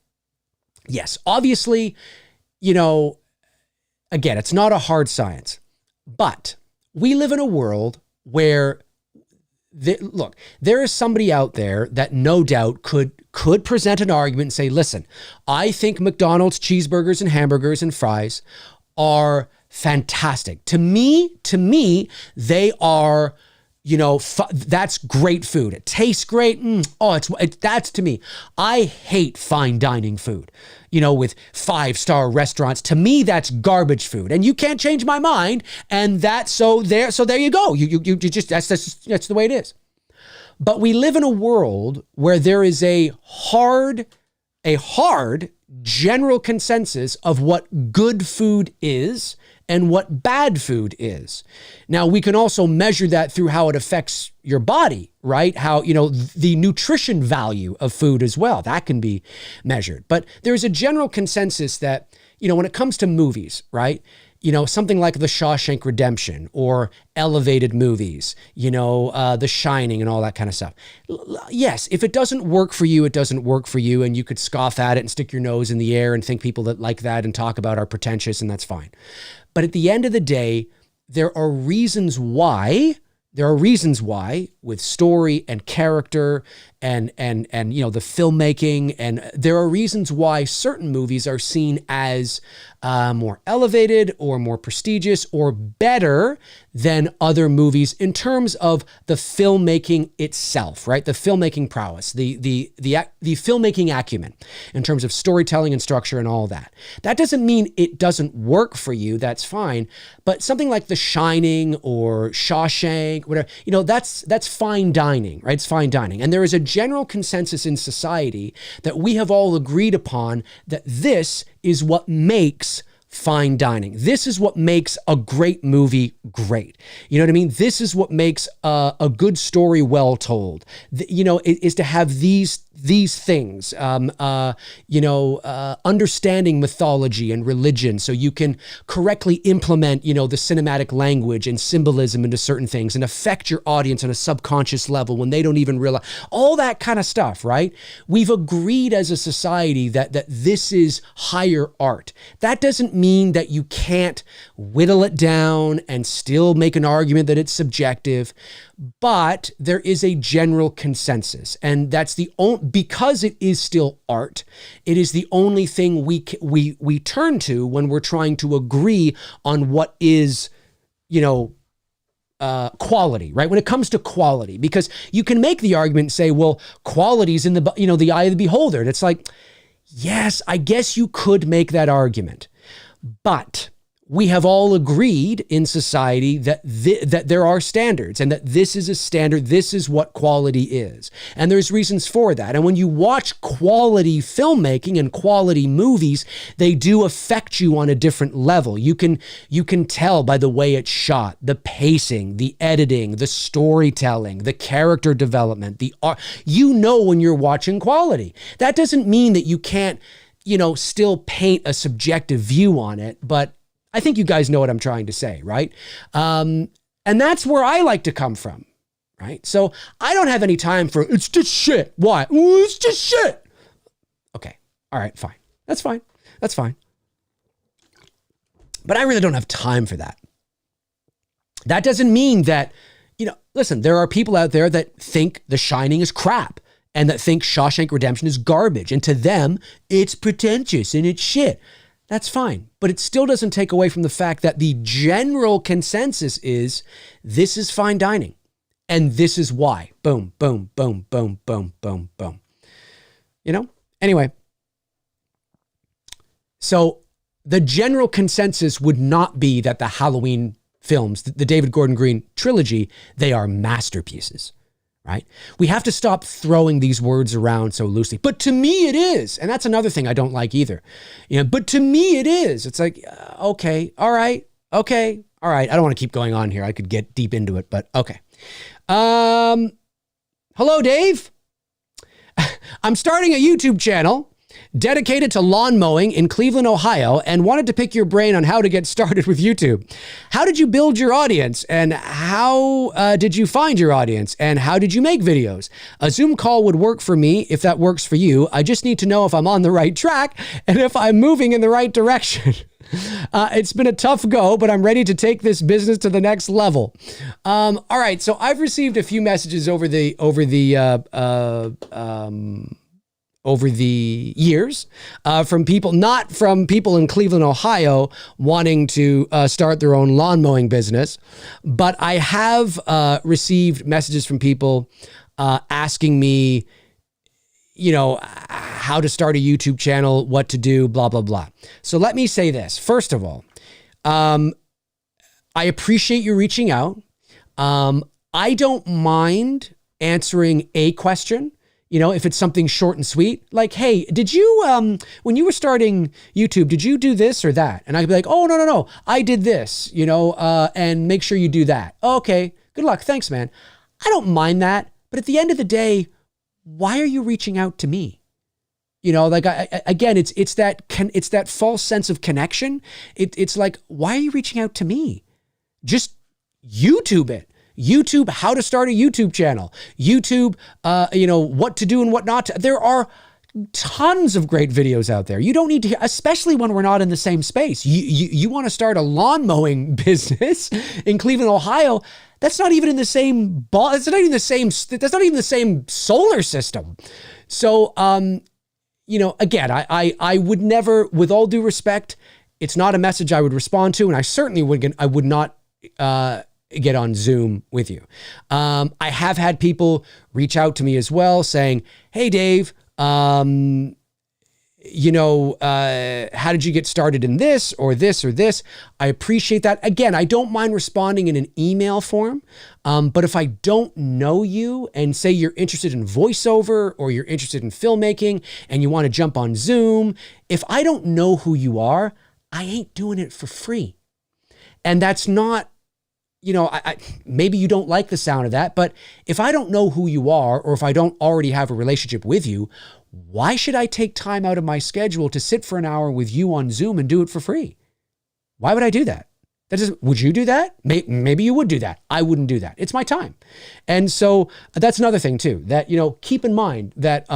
yes, obviously, you know, again, it's not a hard science, but we live in a world where there is somebody out there that no doubt could present an argument and say, listen, I think McDonald's cheeseburgers and hamburgers and fries are fantastic. To me, they are, that's great food. It tastes great. That's to me. I hate fine dining food, with 5-star restaurants. To me, that's garbage food, and you can't change my mind. And so there you go. You just, that's the way it is. But we live in a world where there is a hard general consensus of what good food is and what bad food is. Now, we can also measure that through how it affects your body, right? How, the nutrition value of food as well, that can be measured. But there's a general consensus that, when it comes to movies, right? Something like The Shawshank Redemption or elevated movies, The Shining and all that kind of stuff. Yes, if it doesn't work for you, it doesn't work for you. And you could scoff at it and stick your nose in the air and think people that like that and talk about are pretentious, and that's fine. But at the end of the day, there are reasons why with story and character and the filmmaking, and there are reasons why certain movies are seen as more elevated or more prestigious or better than other movies in terms of the filmmaking itself, right? The filmmaking prowess, the filmmaking acumen in terms of storytelling and structure and all that. That doesn't mean it doesn't work for you. That's fine. But something like The Shining or Shawshank, whatever, that's fine dining, right? It's fine dining. And there is a general consensus in society that we have all agreed upon that this is what makes fine dining. This is what makes a great movie great. You know what I mean? This is what makes a good story well told. Is to have these things, understanding mythology and religion so you can correctly implement, the cinematic language and symbolism into certain things and affect your audience on a subconscious level when they don't even realize all that kind of stuff, right? We've agreed as a society that this is higher art. That doesn't mean that you can't whittle it down and still make an argument that it's subjective, but there is a general consensus, and that's because it is still art. It is the only thing we turn to when we're trying to agree on what is, quality, right? When it comes to quality, because you can make the argument and say, well, quality's in the eye of the beholder. And it's like, yes, I guess you could make that argument, but we have all agreed in society that that there are standards and that this is a standard. This is what quality is. And there's reasons for that. And when you watch quality filmmaking and quality movies, they do affect you on a different level. You can tell by the way it's shot, the pacing, the editing, the storytelling, the character development, the art. When you're watching quality. That doesn't mean that you can't, still paint a subjective view on it, but I think you guys know what I'm trying to say, right? And that's where I like to come from, right? So I don't have any time for, it's just shit. Why? Ooh, it's just shit. Okay. All right, fine. That's fine. That's fine. But I really don't have time for that. That doesn't mean that, listen, there are people out there that think The Shining is crap and that think Shawshank Redemption is garbage. And to them, it's pretentious and it's shit. That's fine. But it still doesn't take away from the fact that the general consensus is this is fine dining. And this is why. Boom, boom, boom, boom, boom, boom, boom. Anyway. So the general consensus would not be that the Halloween films, the David Gordon Green trilogy, they are masterpieces. Right? We have to stop throwing these words around so loosely. But to me, it is. And that's another thing I don't like either. But to me, it is. It's like, okay, all right, okay, all right. I don't want to keep going on here. I could get deep into it, but okay. Hello, Dave. I'm starting a YouTube channel dedicated to lawn mowing in Cleveland, Ohio, and wanted to pick your brain on how to get started with YouTube. How did you build your audience, and how did you find your audience, and how did you make videos? A Zoom call would work for me if that works for you. I just need to know if I'm on the right track and if I'm moving in the right direction. It's been a tough go, but I'm ready to take this business to the next level. All right, so I've received a few messages over the over the years from people, not from people in Cleveland, Ohio, wanting to start their own lawn mowing business, but I have received messages from people asking me, you know, how to start a YouTube channel, what to do, blah, blah, blah. So let me say this. First of all, I appreciate you reaching out. I don't mind answering a question. You know, if it's something short and sweet, like, hey, did you, when you were starting YouTube, did you do this or that? And I could be like, oh, no, I did this, you know, and make sure you do that. Okay, good luck. Thanks, man. I don't mind that. But at the end of the day, why are you reaching out to me? You know, like, again, it's that false sense of connection. It's like, why are you reaching out to me? Just YouTube it. YouTube, how to start a YouTube channel. YouTube, you know, what to do and what not to. There are tons of great videos out there. You don't need to, especially when we're not in the same space. You want to start a lawn mowing business in Cleveland, Ohio. That's not even in the same ball. That's not even the same solar system. So, you know, again, I would never, with all due respect, it's not a message I would respond to, and I certainly would not get on Zoom with you. I have had people reach out to me as well saying, hey, Dave, you know, how did you get started in this or this or this? I appreciate that. Again, I don't mind responding in an email form, but if I don't know you and say you're interested in voiceover or you're interested in filmmaking and you want to jump on Zoom, if I don't know who you are, I ain't doing it for free. And that's not, you know, maybe you don't like the sound of that, but if I don't know who you are, or if I don't already have a relationship with you, why should I take time out of my schedule to sit for an hour with you on Zoom and do it for free? Why would I do that? Would you do that? Maybe you would do that. I wouldn't do that. It's my time. And so that's another thing too, that, you know, keep in mind that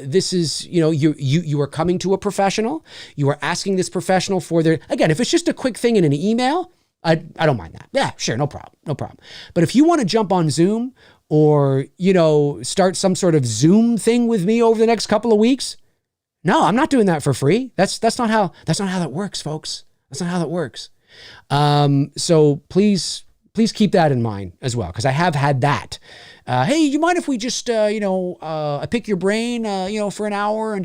this is, you know, you are coming to a professional. You are asking this professional for their, again, if it's just a quick thing in an email, I don't mind that. Yeah, sure. No problem. But if you want to jump on Zoom or, you know, start some sort of Zoom thing with me over the next couple of weeks, no, I'm not doing that for free. That's not how that works, folks. That's not how that works. So please keep that in mind as well. Cause I have had that, hey, you mind if we just, you know, I pick your brain, you know, for an hour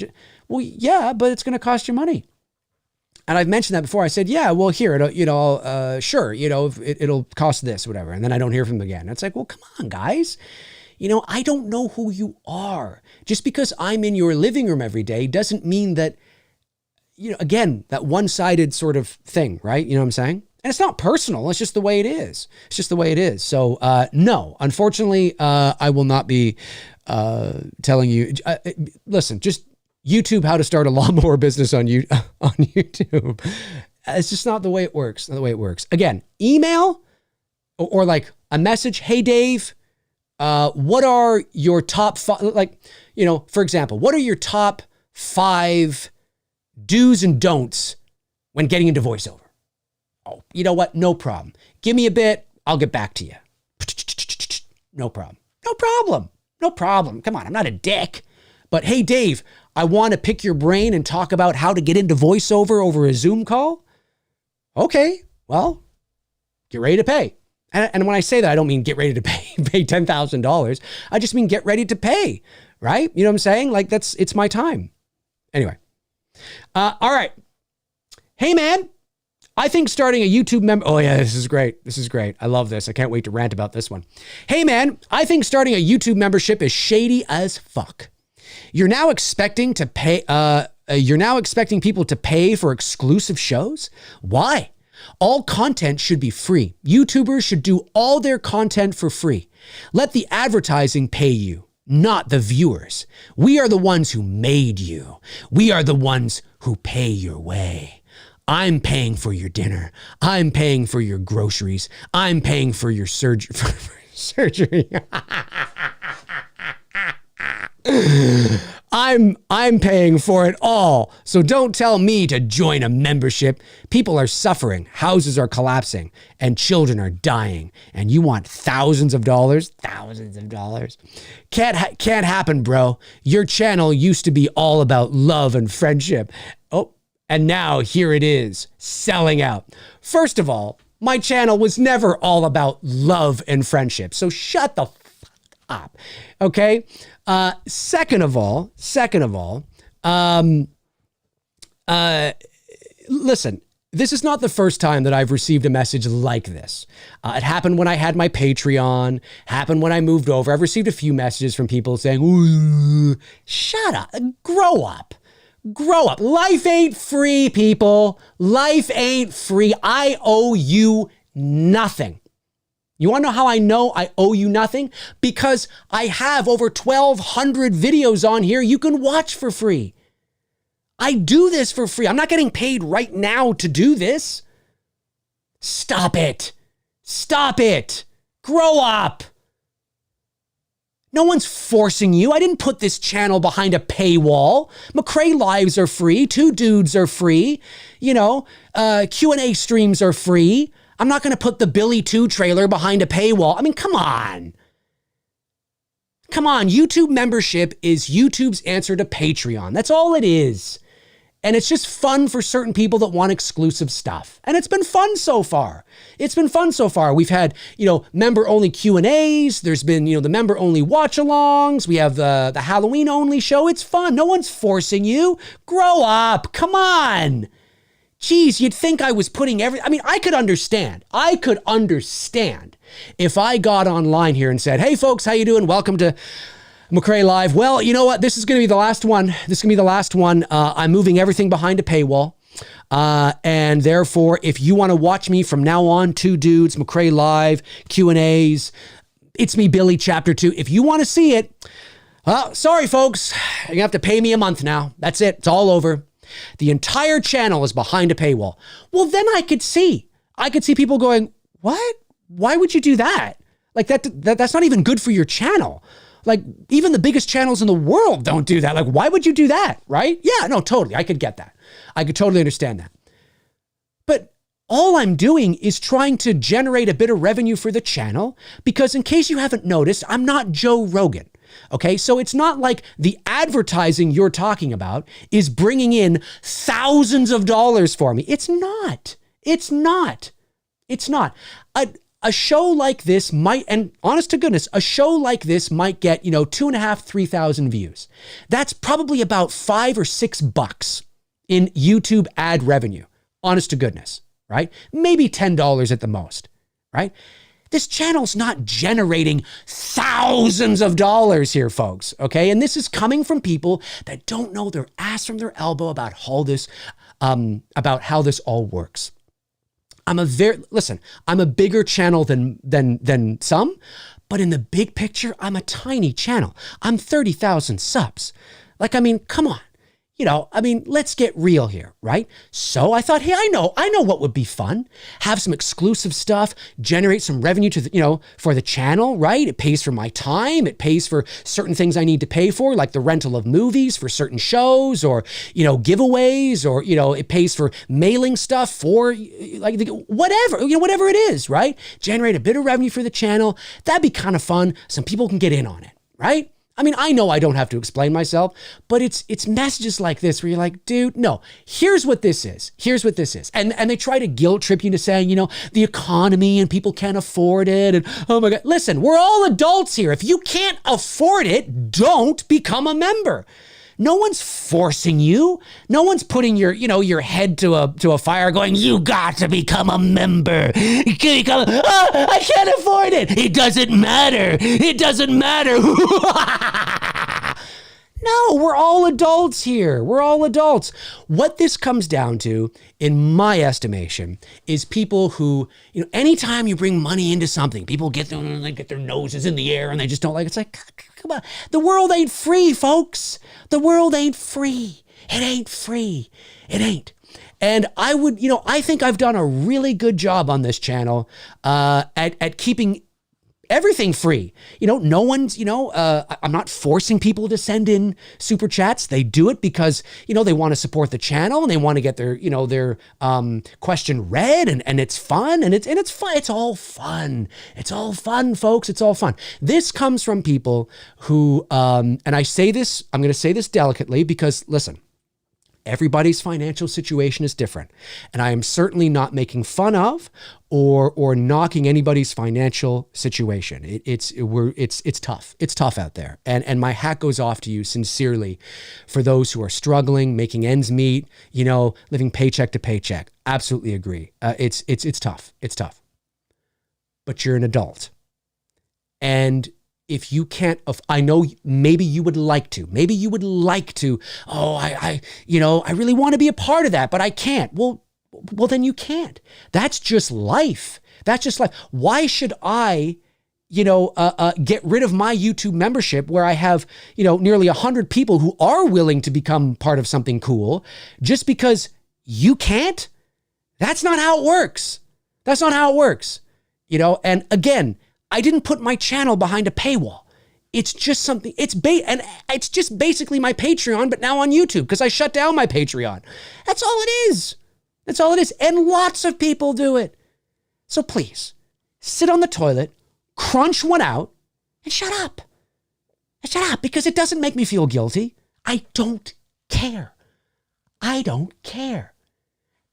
well, yeah, but it's going to cost you money. And I've mentioned that before. I said, yeah, well, here, you know, sure, you know, it'll cost this, whatever. And then I don't hear from them again. It's like, well, come on, guys. You know, I don't know who you are. Just because I'm in your living room every day doesn't mean that, you know, again, that one-sided sort of thing, right? You know what I'm saying? And it's not personal. It's just the way it is. It's just the way it is. So, no, unfortunately, I will not be telling you. Listen, just YouTube, how to start a lawnmower business on YouTube. It's just not the way it works. Not the way it works. Again, email or like a message. Hey, Dave, what are your top five, like, you know, for example, what are your top 5 do's and don'ts when getting into voiceover? Oh, you know what? No problem. Give me a bit. I'll get back to you. No problem. Come on. I'm not a dick. But hey, Dave, I want to pick your brain and talk about how to get into voiceover over a Zoom call. Okay, well, get ready to pay. And when I say that, I don't mean get ready to pay $10,000. I just mean get ready to pay, right? You know what I'm saying? Like it's my time. Anyway. All right. Hey, man, I think starting a YouTube oh yeah, this is great. I love this. I can't wait to rant about this one. Hey, man, I think starting a YouTube membership is shady as fuck. You're now expecting to pay. You're now expecting people to pay for exclusive shows. Why? All content should be free. YouTubers should do all their content for free. Let the advertising pay you, not the viewers. We are the ones who made you. We are the ones who pay your way. I'm paying for your dinner. I'm paying for your groceries. I'm paying for your surgery. I'm paying for it all. So don't tell me to join a membership. People are suffering, houses are collapsing, and children are dying. And you want thousands of dollars? Thousands of dollars. Can't happen, bro. Your channel used to be all about love and friendship. Oh, and now here it is, selling out. First of all, my channel was never all about love and friendship. So shut the fuck up. Okay? Second of all, listen, this is not the first time that I've received a message like this. It happened when I had my Patreon, happened when I moved over. I've received a few messages from people saying, ooh, shut up, grow up. Grow up. Life ain't free, people. Life ain't free. I owe you nothing. You want to know how I know I owe you nothing? Because I have over 1,200 videos on here you can watch for free. I do this for free. I'm not getting paid right now to do this. Stop it. Stop it. Grow up. No one's forcing you. I didn't put this channel behind a paywall. McRae lives are free. Two Dudes are free. You know, Q&A streams are free. I'm not going to put the Billy 2 trailer behind a paywall. I mean, come on. Come on. YouTube membership is YouTube's answer to Patreon. That's all it is. And it's just fun for certain people that want exclusive stuff. And it's been fun so far. It's been fun so far. We've had, member-only Q&As. There's been, the member-only watch-alongs. We have the Halloween-only show. It's fun. No one's forcing you. Grow up. Come on. Geez, you'd think I was putting I could understand. If I got online here and said, hey, folks, how you doing? Welcome to McRae Live. Well, you know what? This is going to be the last one. I'm moving everything behind a paywall. And therefore, if you want to watch me from now on, Two Dudes, McRae Live, Q&As, It's Me Billy Chapter 2. If you want to see it, sorry, folks. You're going to have to pay me a month now. That's it. It's all over. The entire channel is behind a paywall. Well, then I could see people going, what? Why would you do that? Like that's not even good for your channel. Like even the biggest channels in the world don't do that. Like, why would you do that? Right? Yeah, no, totally. I could get that. I could totally understand that. But all I'm doing is trying to generate a bit of revenue for the channel because in case you haven't noticed, I'm not Joe Rogan. Okay, so it's not like the advertising you're talking about is bringing in thousands of dollars for me. It's not. A show like this might, and honest to goodness, a show like this might get, 2,500, 3,000 views. That's probably about $5 or $6 in YouTube ad revenue. Honest to goodness, right? Maybe $10 at the most, right? This channel's not generating thousands of dollars here, folks, okay? And this is coming from people that don't know their ass from their elbow about how this all works. I'm a bigger channel than some, but in the big picture, I'm a tiny channel. I'm 30,000 subs. Come on. Let's get real here, right? So I thought, hey, I know what would be fun. Have some exclusive stuff, generate some revenue for the channel, right? It pays for my time. It pays for certain things I need to pay for, like the rental of movies for certain shows or, giveaways or, it pays for mailing stuff for whatever it is, right? Generate a bit of revenue for the channel. That'd be kind of fun. Some people can get in on it, right? I know I don't have to explain myself, but it's messages like this where you're like, dude, no, here's what this is. And they try to guilt trip you into saying, the economy and people can't afford it. And oh my God, listen, we're all adults here. If you can't afford it, don't become a member. No one's forcing you. No one's putting your head to a fire going, you got to become a member. I can't afford it. It doesn't matter. No, we're all adults here. We're all adults. What this comes down to, in my estimation, is people who, anytime you bring money into something, people get their noses in the air and they just don't like it. It's like, come on. The world ain't free, folks. The world ain't free. It ain't free. It ain't. And I think I've done a really good job on this channel at keeping everything free. No one's, I'm not forcing people to send in super chats. They do it because, they want to support the channel and they want to get their question read and it's fun and it's fun. It's all fun. It's all fun, folks. It's all fun. This comes from people who, and I say this, I'm going to say this delicately because listen, everybody's financial situation is different. And I am certainly not making fun of or knocking anybody's financial situation. It's tough. It's tough out there. And my hat goes off to you sincerely for those who are struggling, making ends meet, living paycheck to paycheck. Absolutely agree. It's tough. It's tough. But you're an adult. And if you can't, I know maybe you would like to, I really want to be a part of that, but I can't. Well, then you can't. That's just life. That's just life. Why should I, get rid of my YouTube membership where I have, nearly 100 people who are willing to become part of something cool just because you can't? That's not how it works. That's not how it works. And again, I didn't put my channel behind a paywall. It's just something, and it's just basically my Patreon, but now on YouTube because I shut down my Patreon. That's all it is. That's all it is. And lots of people do it. So please, sit on the toilet, crunch one out, and shut up. And shut up because it doesn't make me feel guilty. I don't care. I don't care.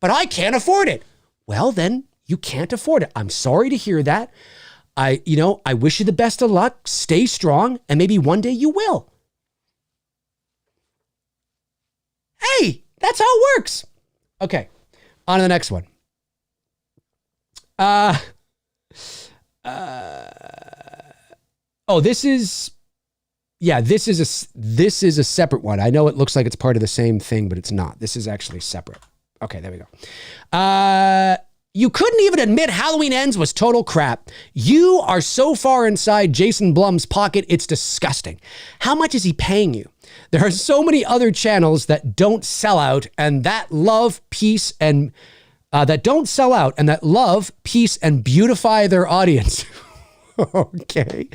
But I can't afford it. Well, then you can't afford it. I'm sorry to hear that. I wish you the best of luck. Stay strong, and maybe one day you will. Hey, that's how it works. Okay, on to the next one. This is a separate one. I know it looks like it's part of the same thing, but it's not. This is actually separate. Okay, there we go. You couldn't even admit Halloween Ends was total crap. You are so far inside Jason Blum's pocket, it's disgusting. How much is he paying you? There are so many other channels that don't sell out and that love, peace, and peace and beautify their audience. Okay.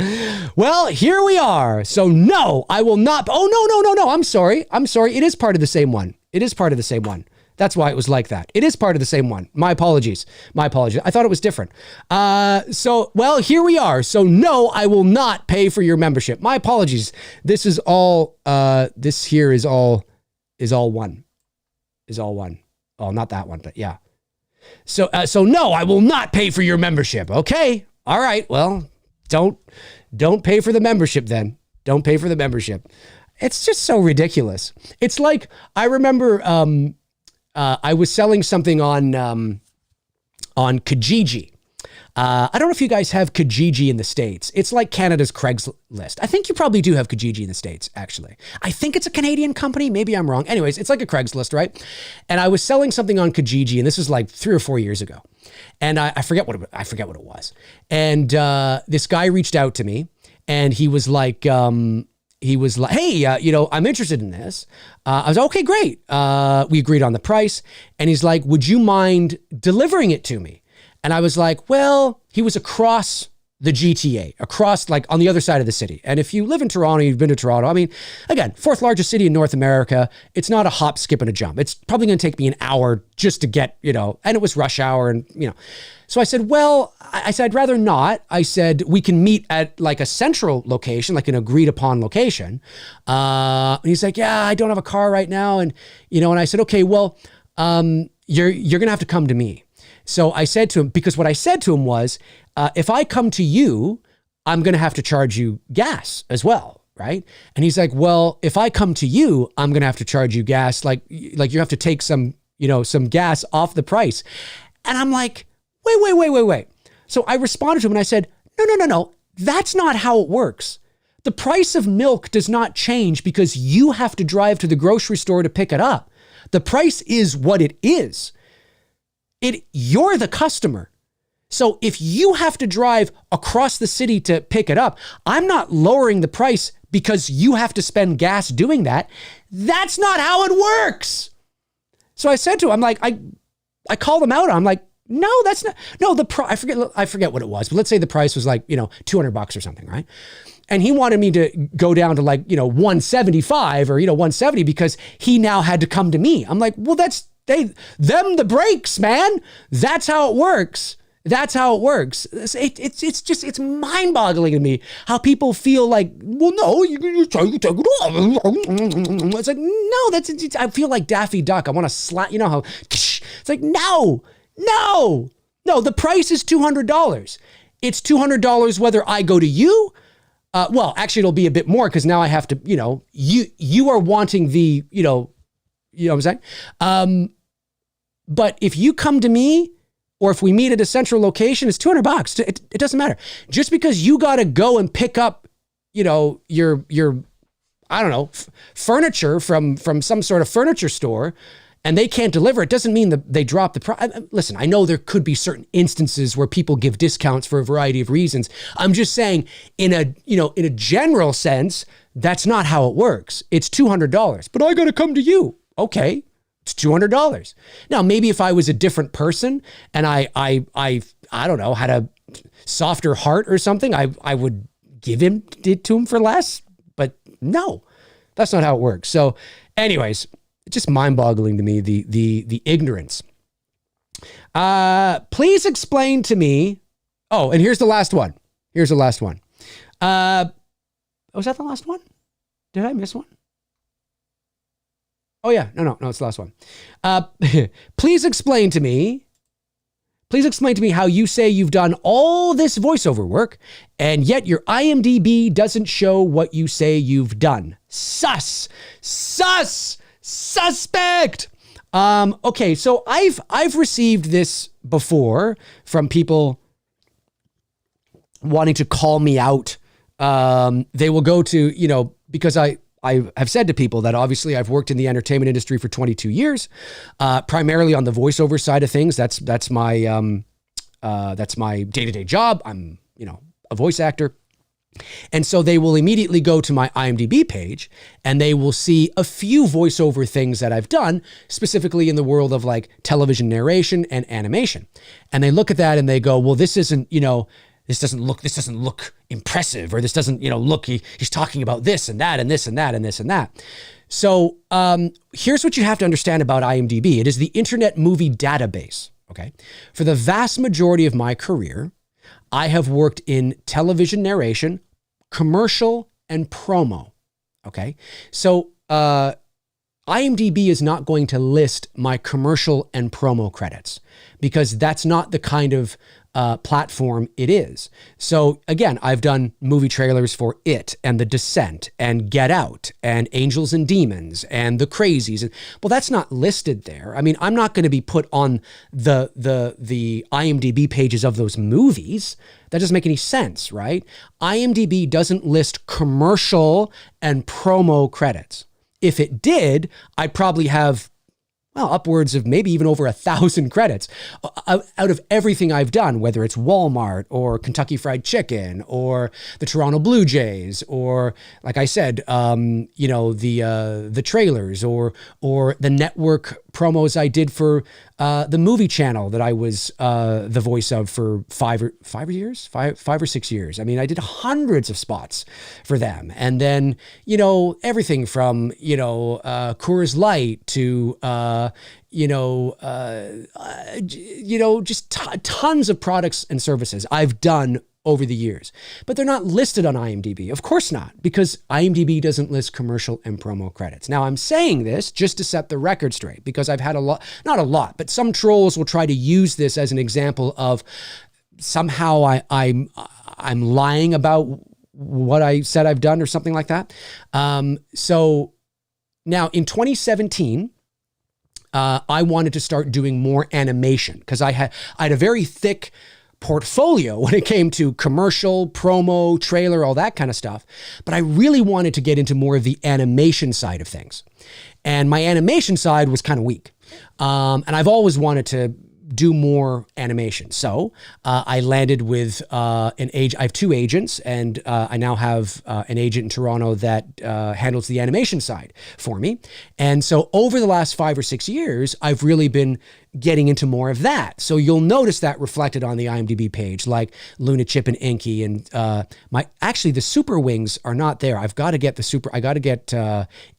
Well, here we are. So no, I will not. Oh, no. I'm sorry. It is part of the same one. That's why it was like that. It is part of the same one. My apologies. I thought it was different. Here we are. So no, I will not pay for your membership. My apologies. This is all, this here is all one. Oh, not that one, but yeah. So no, I will not pay for your membership. Okay. All right. Well, don't pay for the membership then. Don't pay for the membership. It's just so ridiculous. It's like, I remember, I was selling something on Kijiji. I don't know if you guys have Kijiji in the States. It's like Canada's Craigslist. I think you probably do have Kijiji in the States, actually. I think it's a Canadian company. Maybe I'm wrong. Anyways, it's like a Craigslist, right? And I was selling something on Kijiji, and this was like 3 or 4 years ago. And I forget what it was. And this guy reached out to me, and he was like, hey, I'm interested in this. I was like, okay, great. We agreed on the price. And he's like, would you mind delivering it to me? And I was like, well, he was across the GTA, across like on the other side of the city. And if you live in Toronto, you've been to Toronto. I mean, again, 4th largest city in North America. It's not a hop, skip, and a jump. It's probably going to take me an hour just to get, and it was rush hour and, So I said, well, I said, I'd rather not. I said, we can meet at like a central location, like an agreed upon location. And he's like, yeah, I don't have a car right now. And, and I said, okay, well, you're going to have to come to me. So I said to him, because what I said to him was, if I come to you, I'm going to have to charge you gas as well. Right. And he's like, well, if I come to you, I'm going to have to charge you gas. Like you have to take some gas off the price. And I'm like, wait. So I responded to him and I said, no. That's not how it works. The price of milk does not change because you have to drive to the grocery store to pick it up. The price is what it is. You're the customer. So if you have to drive across the city to pick it up, I'm not lowering the price because you have to spend gas doing that. That's not how it works. So I said to him, I'm like, I called him out. I'm like, No, that's not. No, I forget what it was, but let's say the price was like, $200 or something, right? And he wanted me to go down to like, 175 or, 170 because he now had to come to me. I'm like, well, them the breaks, man. That's how it works. That's how it works. It's mind boggling to me how people feel like, well, no, you take it off. It's like, no, I feel like Daffy Duck. I want to slap, how, it's like, no, the price is $200. It's $200 whether I go to you. Well, actually it'll be a bit more because now I have to, you are wanting the, you know what I'm saying? But if you come to me, or if we meet at a central location, it's $200. It doesn't matter. Just because you got to go and pick up, your I don't know, furniture from some sort of furniture store, and they can't deliver, it doesn't mean that they drop the price. Listen, I know there could be certain instances where people give discounts for a variety of reasons. I'm just saying, in a general sense, that's not how it works. It's $200, but I got to come to you. Okay. It's $200. Now, maybe if I was a different person and I don't know, had a softer heart or something, I would give it to him for less. But no, that's not how it works. So anyways, it's just mind-boggling to me, the ignorance. Please explain to me. Oh, and here's the last one. Was that the last one? Did I miss one? Oh yeah, no, it's the last one. Please explain to me how you say you've done all this voiceover work and yet your IMDb doesn't show what you say you've done. Suspect. Okay, so I've received this before from people wanting to call me out. They will go to, because I have said to people that obviously I've worked in the entertainment industry for 22 years, primarily on the voiceover side of things. That's my day-to-day job. I'm, a voice actor. And so they will immediately go to my IMDb page and they will see a few voiceover things that I've done, specifically in the world of like television narration and animation. And they look at that and they go, well, this isn't, this doesn't look impressive, or this doesn't, look, he's talking about this and that and this and that and this and that. So here's what you have to understand about IMDb. It is the Internet Movie Database, okay? For the vast majority of my career, I have worked in television narration, commercial, and promo, okay? So IMDb is not going to list my commercial and promo credits because that's not the kind of platform it is. So again, I've done movie trailers for It and The Descent and Get Out and Angels and Demons and The Crazies. Well, that's not listed there. I mean, I'm not going to be put on the IMDb pages of those movies. That doesn't make any sense, right? IMDb doesn't list commercial and promo credits. If it did, I'd probably have upwards of maybe even over 1,000 credits out of everything I've done, whether it's Walmart or Kentucky Fried Chicken or the Toronto Blue Jays, or like I said, the trailers or the network promos I did for the movie channel that I was the voice of for five or 6 years. I mean, I did hundreds of spots for them. And then, everything from, Coors Light to, just tons of products and services I've done over the years, but they're not listed on IMDb. Of course not, because IMDb doesn't list commercial and promo credits. Now, I'm saying this just to set the record straight, because I've had not a lot, but some trolls will try to use this as an example of somehow I'm lying about what I said I've done or something like that. So now in 2017, I wanted to start doing more animation because I had a very thick portfolio when it came to commercial, promo, trailer, all that kind of stuff. But I really wanted to get into more of the animation side of things. And my animation side was kind of weak. And I've always wanted to do more animation. So I landed with I have two agents, and I now have an agent in Toronto that handles the animation side for me. And so over the last 5 or 6 years, I've really been getting into more of that. So you'll notice that reflected on the IMDb page, like Luna Chip and Inky, and actually the Super Wings are not there. I got to get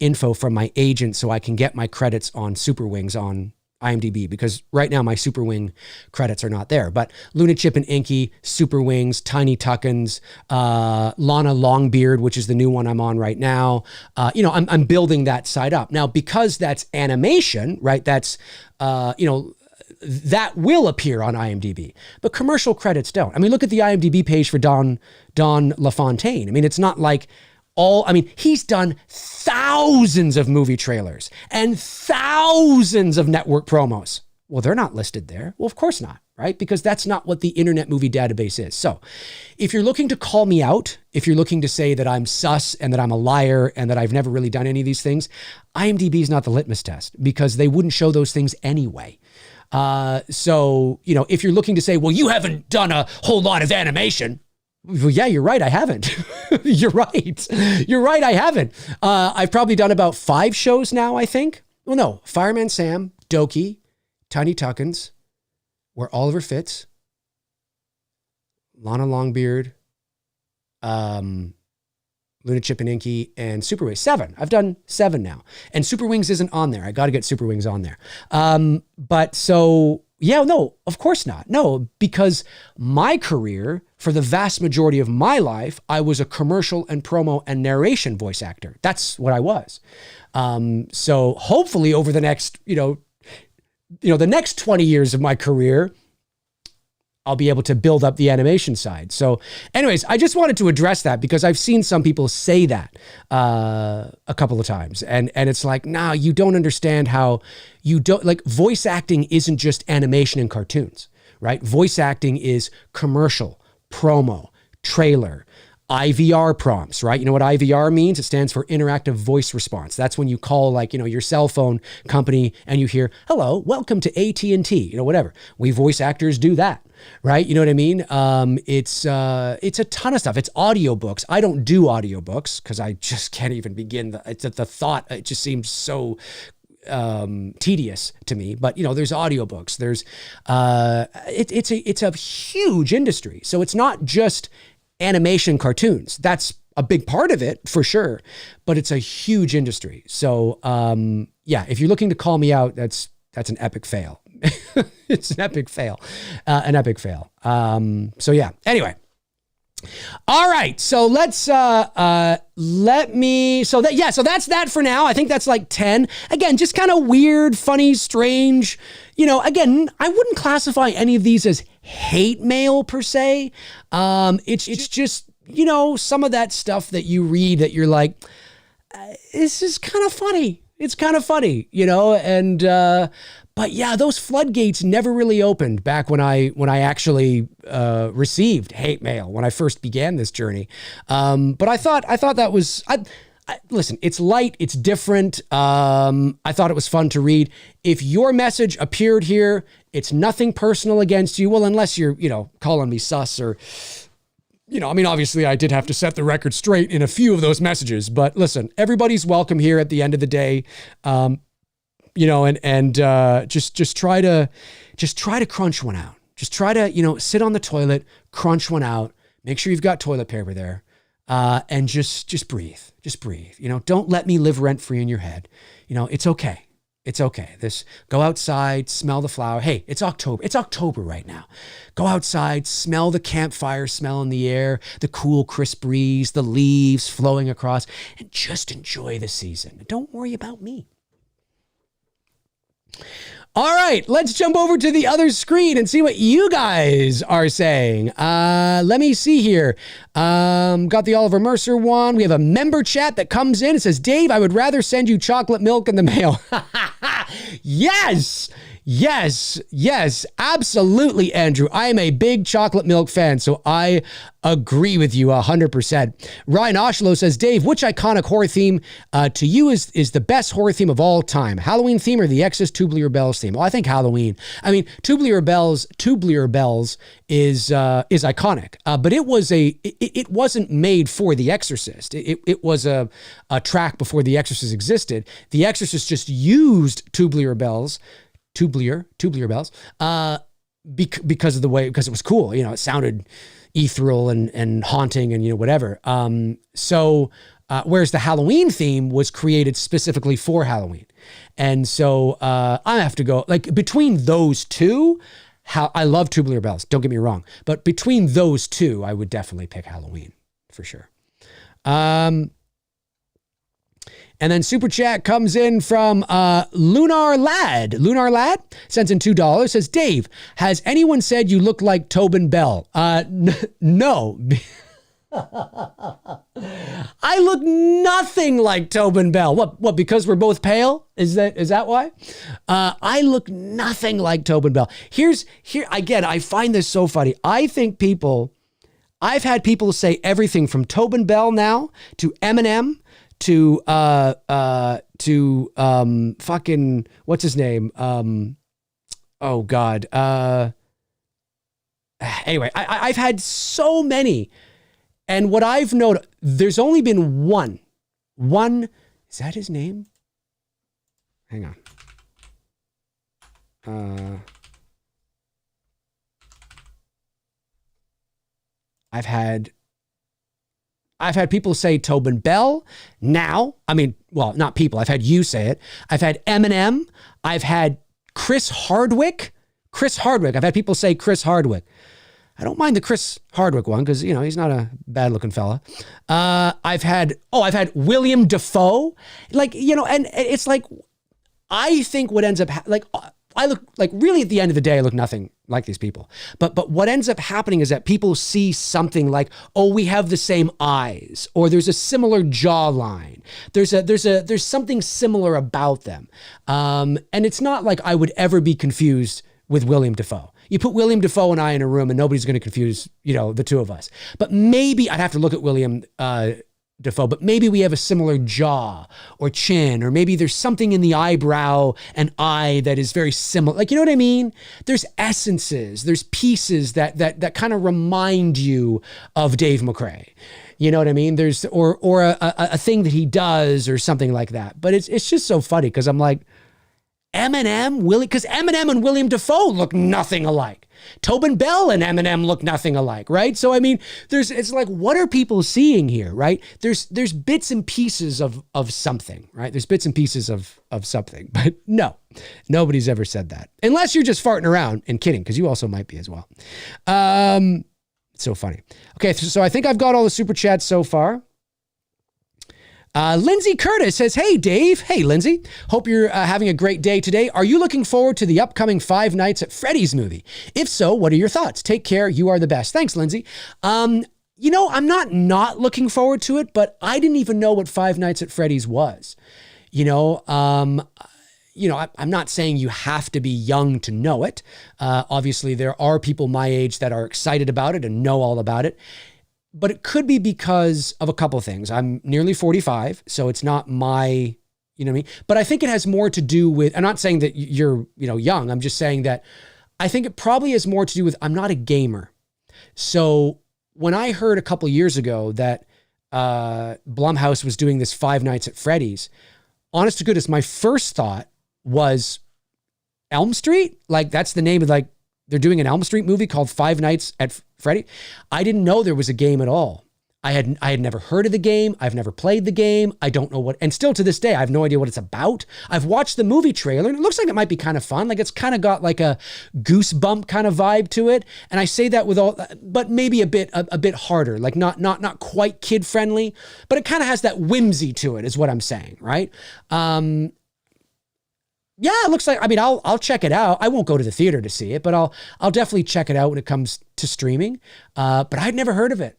info from my agent so I can get my credits on Super Wings on IMDb, because right now my Super Wing credits are not there. But Luna Chip and Inky, Super Wings, Tiny Tuckins, Lana Longbeard, which is the new one I'm on right now. I'm building that side up. Now, because that's animation, right? That's, that will appear on IMDb, but commercial credits don't. I mean, look at the IMDb page for Don LaFontaine. I mean, it's not like he's done thousands of movie trailers and thousands of network promos. Well, they're not listed there. Well, of course not, right? Because that's not what the Internet Movie Database is. So if you're looking to call me out, if you're looking to say that I'm sus and that I'm a liar and that I've never really done any of these things, IMDb is not the litmus test, because they wouldn't show those things anyway. So if you're looking to say, well, you haven't done a whole lot of animation. Well, yeah, you're right. I haven't. You're right. I haven't. I've probably done about 5 shows now, I think. Well, no, Fireman Sam, Doki, Tiny Tuckins, Where Oliver Fits, Lana Longbeard, Luna Chip and Inky, and Super Wings. 7. I've done 7 now. And Super Wings isn't on there. I got to get Super Wings on there. But so, yeah, no, of course not. No, because my career, for the vast majority of my life, I was a commercial and promo and narration voice actor. That's what I was. So hopefully over the next, the next 20 years of my career, I'll be able to build up the animation side. So anyways, I just wanted to address that because I've seen some people say that a couple of times. And it's like, nah, you don't understand how voice acting isn't just animation and cartoons, right? Voice acting is commercial, promo, trailer, IVR prompts, right? You know what IVR means? It stands for interactive voice response. That's when you call your cell phone company and you hear, hello, welcome to AT&T, whatever. We voice actors do that, right? You know what I mean? It's a ton of stuff. It's audiobooks. I don't do audiobooks because I just can't even begin. The thought, it just seems so tedious to me, but there's audiobooks. There's it's a huge industry. So it's not just animation cartoons. That's a big part of it for sure, but it's a huge industry. So yeah, if you're looking to call me out, that's an epic fail. It's an epic fail, So yeah, anyway. All right. So so that's that for now. I think that's like 10. Again, just kind of weird, funny, strange, again, I wouldn't classify any of these as hate mail per se. It's just, some of that stuff that you read that you're like, this is kind of funny. It's kind of funny, but yeah, those floodgates never really opened back when I actually received hate mail when I first began this journey. But I thought that was, listen, it's light, it's different. I thought it was fun to read. If your message appeared here, it's nothing personal against you. Well, unless you're, calling me sus or, obviously I did have to set the record straight in a few of those messages. But listen, everybody's welcome here at the end of the day. Just try to crunch one out. Just try to, sit on the toilet, crunch one out, make sure you've got toilet paper there, and just breathe. Just breathe. Don't let me live rent free in your head. It's okay. It's okay. Go outside, smell the flower. Hey, it's October. It's October right now. Go outside, smell the campfire smell in the air, the cool, crisp breeze, the leaves flowing across, and just enjoy the season. Don't worry about me. All right, let's jump over to the other screen and see what you guys are saying. Let me see here. Got the Oliver Mercer one. We have a member chat that comes in. It says, Dave, I would rather send you chocolate milk in the mail. Yes. Yes, absolutely, Andrew. I am a big chocolate milk fan, so I agree with you 100%. Ryan Oshlow says, Dave, which iconic horror theme to you is the best horror theme of all time? Halloween theme or the Exorcist Tubular Bells theme? Well, I think Halloween. I mean, Tubular Bells is iconic, but it wasn't made for the Exorcist. It was a track before the Exorcist existed. The Exorcist just used tubular bells, because of the way, because it was cool. You know, it sounded ethereal and haunting and, you know, whatever. Whereas the Halloween theme was created specifically for Halloween. And so I have to go, like, between those two, I love Tubular Bells, don't get me wrong. But between those two, I would definitely pick Halloween for sure. And then Super Chat comes in from Lunar Lad. Lunar Lad sends in $2, says, Dave, has anyone said you look like Tobin Bell? No. I look nothing like Tobin Bell. What, because we're both pale? Is that why? I look nothing like Tobin Bell. Here again, I find this so funny. I've had people say everything from Tobin Bell now to Eminem to fucking, what's his name? Oh God. Anyway, I've had so many. And what I've noticed, there's only been one, is that his name? Hang on. I've had people say Tobin Bell now. I mean, well, not people. I've had you say it. I've had Eminem. I've had Chris Hardwick. I've had people say Chris Hardwick. I don't mind the Chris Hardwick one because, you know, he's not a bad looking fella. I've had William Dafoe. Like, you know, and it's like, I think what ends up, I look like, really at the end of the day, I look nothing like these people. But what ends up happening is that people see something like, oh, we have the same eyes, or there's a similar jawline. There's something similar about them. And it's not like I would ever be confused with William Dafoe. You put William Dafoe and I in a room and nobody's going to confuse, you know, the two of us. But maybe I'd have to look at William Dafoe, but maybe we have a similar jaw or chin, or maybe there's something in the eyebrow and eye that is very similar. Like, you know what I mean? There's essences, there's pieces that kind of remind you of Dave McRae. You know what I mean? There's, or a thing that he does or something like that. But it's just so funny because I'm like, because Eminem and William Dafoe look nothing alike. Tobin Bell and Eminem look nothing alike, right? So, I mean, it's like, what are people seeing here, right? There's bits and pieces of something, right? There's bits and pieces of something, but no, nobody's ever said that. Unless you're just farting around and kidding, because you also might be as well. It's so funny. Okay, so I think I've got all the super chats so far. Lindsay Curtis says, hey, Dave. Hey, Lindsay. Hope you're having a great day today. Are you looking forward to the upcoming Five Nights at Freddy's movie? If so, what are your thoughts? Take care. You are the best. Thanks, Lindsay. You know, I'm not looking forward to it, but I didn't even know what Five Nights at Freddy's was. I'm not saying you have to be young to know it. Obviously, there are people my age that are excited about it and know all about it. But it could be because of a couple of things. I'm nearly 45, so it's not my, you know what I mean? But I think it has more to do with, I'm not saying that you're, you know, young. I'm just saying that I think it probably has more to do with, I'm not a gamer. So when I heard a couple of years ago that Blumhouse was doing this Five Nights at Freddy's, honest to goodness, my first thought was Elm Street. Like, that's the name of, like, they're doing an Elm Street movie called Five Nights at Freddy. I didn't know there was a game at all. I had never heard of the game. I've never played the game. I don't know what, and still to this day, I have no idea what it's about. I've watched the movie trailer and it looks like it might be kind of fun. Like, it's kind of got like a goosebump kind of vibe to it. And I say that with all, but maybe a bit harder, like not quite kid friendly, but it kind of has that whimsy to it is what I'm saying. Right. Yeah, it looks like, I mean, I'll check it out. I won't go to the theater to see it, but I'll definitely check it out when it comes to streaming. But I'd never heard of it.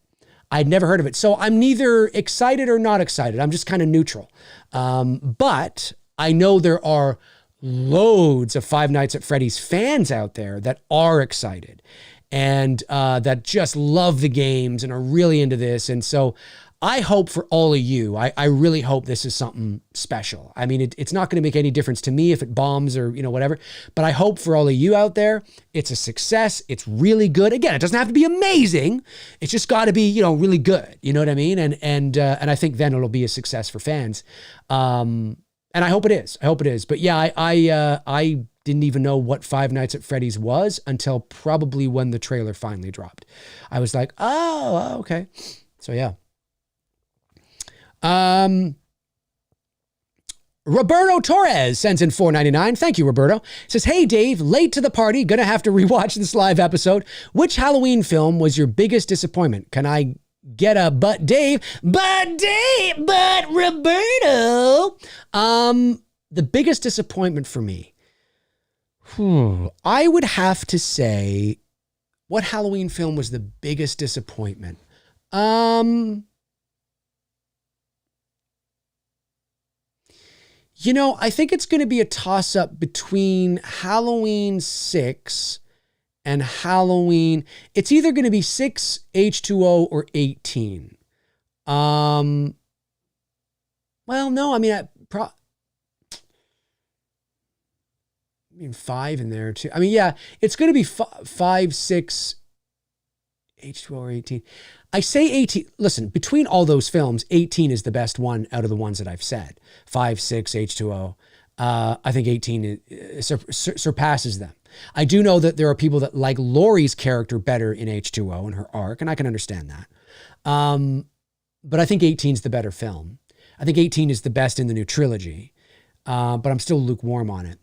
So I'm neither excited or not excited. I'm just kind of neutral. But I know there are loads of Five Nights at Freddy's fans out there that are excited and that just love the games and are really into this. And so I hope for all of you, I really hope this is something special. I mean, it's not going to make any difference to me if it bombs or, whatever, but I hope for all of you out there, it's a success. It's really good. Again, it doesn't have to be amazing. It's just got to be, really good. You know what I mean? And I think then it'll be a success for fans. And I hope it is. But yeah, I didn't even know what Five Nights at Freddy's was until probably when the trailer finally dropped. I was like, oh, okay. So yeah. Roberto Torres sends in $4.99. Thank you, Roberto. Says, hey, Dave, late to the party. Gonna have to rewatch this live episode. Which Halloween film was your biggest disappointment? Can I get a but Dave? But Roberto. The biggest disappointment for me. I would have to say, what Halloween film was the biggest disappointment? I think it's going to be a toss-up between Halloween 6 and Halloween. It's either going to be 6, H2O, or 18. Well, no, I mean, 5 in there too. I mean, yeah, it's going to be 5, 6, H2O, or 18. I say 18. Listen, between all those films, 18 is the best one out of the ones that I've said. 5, 6, H2O. I think 18 surpasses them. I do know that there are people that like Laurie's character better in H2O and her arc, and I can understand that. But I think 18 is the better film. I think 18 is the best in the new trilogy, but I'm still lukewarm on it.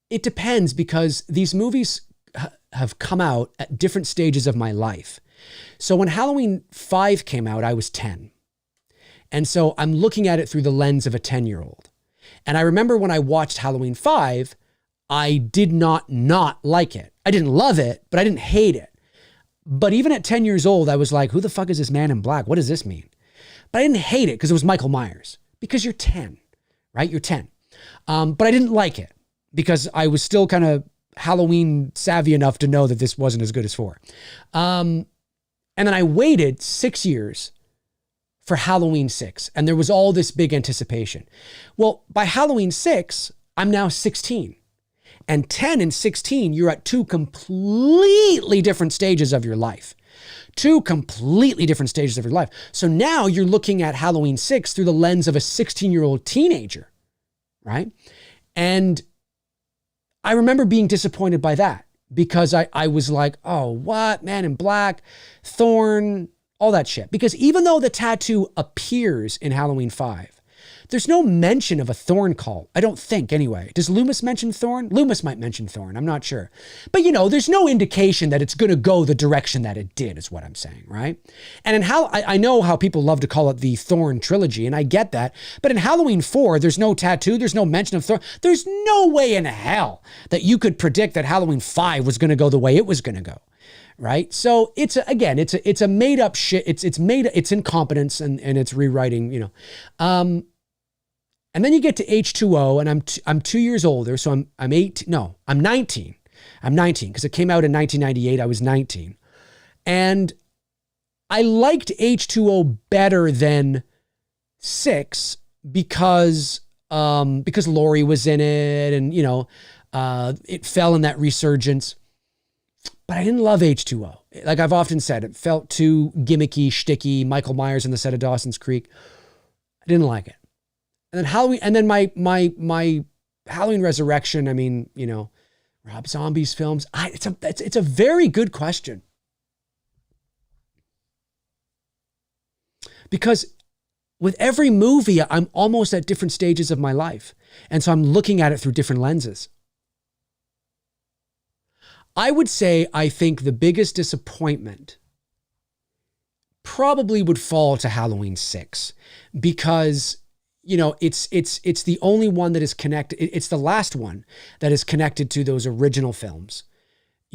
It depends because these movies have come out at different stages of my life. So when Halloween 5 came out, I was 10. And so I'm looking at it through the lens of a 10-year-old. And I remember when I watched Halloween 5, I did not like it. I didn't love it, but I didn't hate it. But even at 10 years old, I was like, who the fuck is this man in black? What does this mean? But I didn't hate it because it was Michael Myers. Because you're 10, right? You're 10. But I didn't like it because I was still kind of Halloween savvy enough to know that this wasn't as good as 4. And then I waited 6 years for Halloween 6. And there was all this big anticipation. Well, by Halloween 6, I'm now 16. And 10 and 16, you're at 2 completely different stages of your life. 2 completely different stages of your life. So now you're looking at Halloween 6 through the lens of a 16-year-old teenager, right? And I remember being disappointed by that because I was like, oh, what? Man in Black, Thorn, all that shit. Because even though the tattoo appears in Halloween 5, there's no mention of a Thorn cult. I don't think, anyway. Does Loomis mention Thorn? Loomis might mention Thorn. I'm not sure. But, there's no indication that it's going to go the direction that it did, is what I'm saying, right? And I know how people love to call it the Thorn trilogy, and I get that. But in Halloween 4, there's no tattoo. There's no mention of Thorn. There's no way in hell that you could predict that Halloween 5 was going to go the way it was going to go. Right. So it's a made up shit. It's incompetence and it's rewriting, And then you get to H2O and I'm 2 years older. So I'm 19. I'm 19 because it came out in 1998. I was 19. And I liked H2O better than 6 because Laurie was in it and, it fell in that resurgence. But I didn't love H2O. Like I've often said, it felt too gimmicky, shticky, Michael Myers in the set of Dawson's Creek. I didn't like it. And then Halloween, and then my Halloween Resurrection, I mean, Rob Zombie's films. It's a very good question. Because with every movie, I'm almost at different stages of my life. And so I'm looking at it through different lenses. I would say I think the biggest disappointment probably would fall to Halloween 6 because, it's the only one that is connected. It's the last one that is connected to those original films,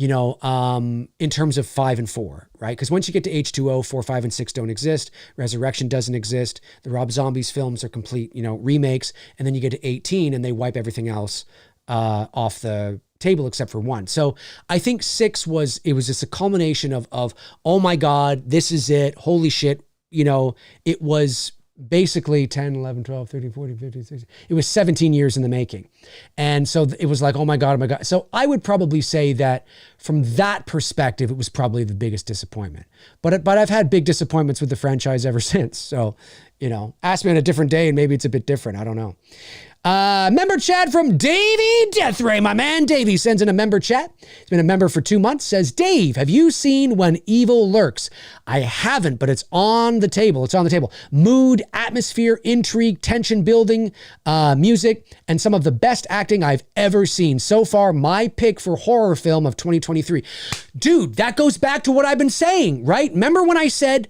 in terms of 5 and 4, right? Because once you get to H2O, 4, 5, and 6 don't exist. Resurrection doesn't exist. The Rob Zombies films are complete, remakes. And then you get to 18 and they wipe everything else off the table except for 1. So I think 6 was just a culmination of, oh my God, this is it. Holy shit. It was basically 10, 11, 12, 13, 14, 15, 16. It was 17 years in the making. And so it was like, oh my God, oh my God. So I would probably say that from that perspective, it was probably the biggest disappointment. But I've had big disappointments with the franchise ever since. So, ask me on a different day and maybe it's a bit different. I don't know. Member chat from Davey Deathray. My man Davey sends in a member chat. He's been a member for 2 months. Says, Dave, have you seen When Evil Lurks? I haven't, but it's on the table. It's on the table. Mood, atmosphere, intrigue, tension building, music, and some of the best acting I've ever seen. So far, my pick for horror film of 2023. Dude, that goes back to what I've been saying, right? Remember when I said,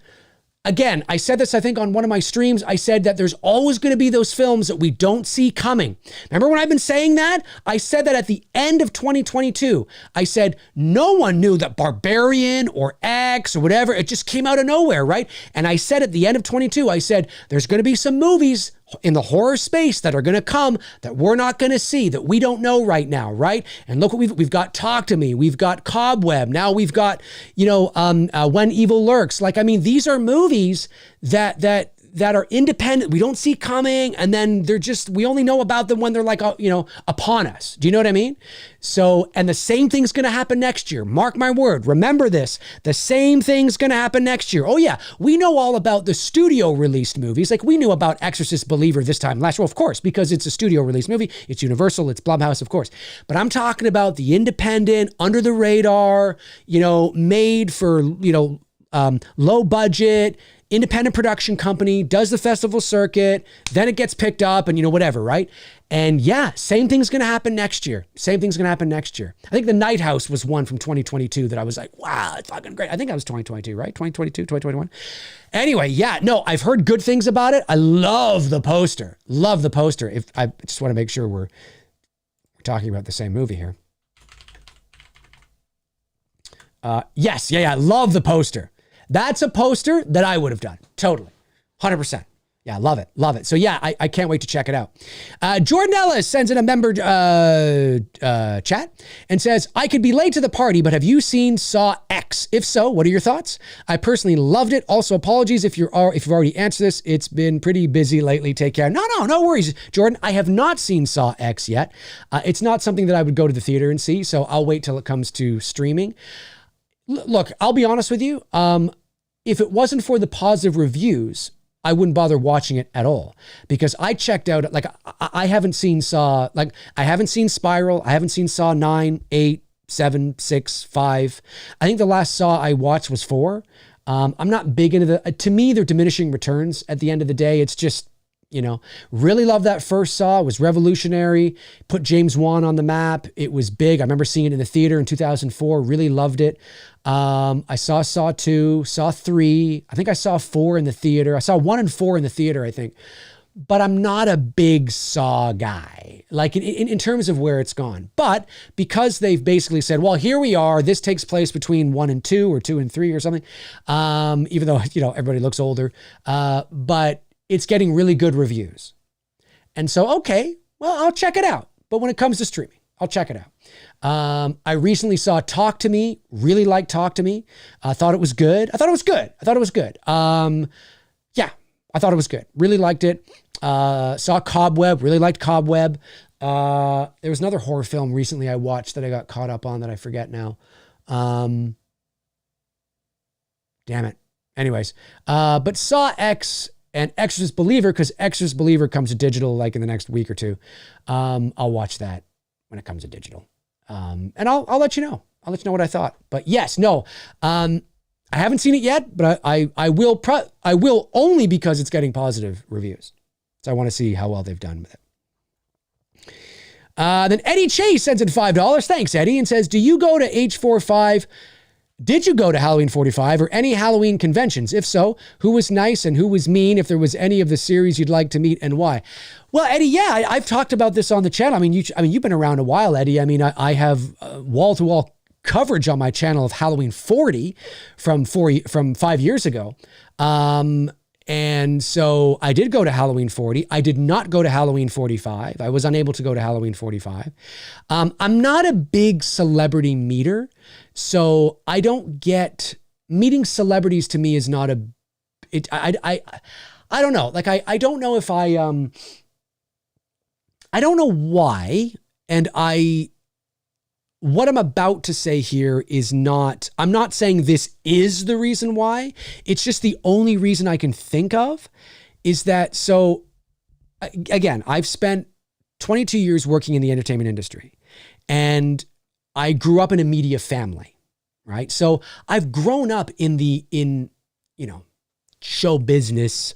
again, I said this, I think, on one of my streams. I said that there's always going to be those films that we don't see coming. Remember when I've been saying that? I said that at the end of 2022. I said no one knew that Barbarian or X or whatever, it just came out of nowhere, right? And I said at the end of 22, I said there's going to be some movies in the horror space that are going to come that we're not going to see, that we don't know right now, right? And look what we've got. Talk to Me, we've got Cobweb, now we've got When Evil Lurks. Like, I mean, these are movies that are independent, we don't see coming, and then we only know about them when they're like, upon us. Do you know what I mean? So, and the same thing's going to happen next year. Mark my word. Remember this. The same thing's going to happen next year. Oh yeah, we know all about the studio released movies. Like we knew about Exorcist Believer this time last year, of course, because it's a studio released movie. It's Universal, it's Blumhouse, of course. But I'm talking about the independent, under the radar, made for, low budget, independent production company, does the festival circuit, then it gets picked up and whatever, right? And yeah, same thing's going to happen next year. Same thing's going to happen next year. I think The Night House was one from 2022 that I was like, wow, it's fucking great. I think that was 2022, right? 2022, 2021. Anyway, yeah, no, I've heard good things about it. I love the poster. Love the poster. I just want to make sure we're talking about the same movie here. Yes, yeah, love the poster. That's a poster that I would have done. Totally. 100%. Yeah, love it. Love it. So yeah, I can't wait to check it out. Jordan Ellis sends in a member chat and says, I could be late to the party, but have you seen Saw X? If so, what are your thoughts? I personally loved it. Also, apologies if you've already answered this. It's been pretty busy lately. Take care. No worries, Jordan. I have not seen Saw X yet. It's not something that I would go to the theater and see, so I'll wait till it comes to streaming. Look, I'll be honest with you. If it wasn't for the positive reviews, I wouldn't bother watching it at all, because I checked out, like, I haven't seen Saw, like, I haven't seen Spiral. I haven't seen Saw 9, 8, 7, 6, 5. I think the last Saw I watched was 4. I'm not big into to me, they're diminishing returns at the end of the day. It's just, really love that first Saw. It was revolutionary, put James Wan on the map. It was big. I remember seeing it in the theater in 2004, really loved it. I saw Saw 2, Saw 3. I think I saw 4 in the theater. I saw 1 and 4 in the theater, I think. But I'm not a big Saw guy, like in terms of where it's gone. But because they've basically said, well, here we are, this takes place between 1 and 2 or 2 and 3 or something. Even though, everybody looks older. But it's getting really good reviews. And so, okay, well, I'll check it out. But when it comes to streaming, I'll check it out. I recently saw Talk to Me. Really liked Talk to Me. I thought it was good. Yeah, I thought it was good. Really liked it. Saw Cobweb. Really liked Cobweb. There was another horror film recently I watched that I got caught up on that I forget now. Damn it. Anyways, but Saw X and Exorcist Believer, because Exorcist Believer comes to digital like in the next week or two. I'll watch that when it comes to digital. And I'll let you know. I'll let you know what I thought. But yes, no, I haven't seen it yet, but I will only because it's getting positive reviews. So I want to see how well they've done with it. Then Eddie Chase sends in $5. Thanks, Eddie, and says, do you go to H45? Did you go to Halloween 45 or any Halloween conventions? If so, who was nice and who was mean? If there was any of the series you'd like to meet and why? Well, Eddie, yeah, I've talked about this on the channel. I mean, you've been around a while, Eddie. I mean, I have wall-to-wall coverage on my channel of Halloween 40 from 5 years ago. And so I did go to Halloween 40. I did not go to Halloween 45. I was unable to go to Halloween 45. I'm not a big celebrity meter, so I don't get meeting celebrities. To me is not a. I don't know. Like I don't know if I don't know why, and what I'm about to say here is not, I'm not saying this is the reason why. It's just the only reason I can think of is that, so again, I've spent 22 years working in the entertainment industry, and I grew up in a media family, right? So I've grown up in show business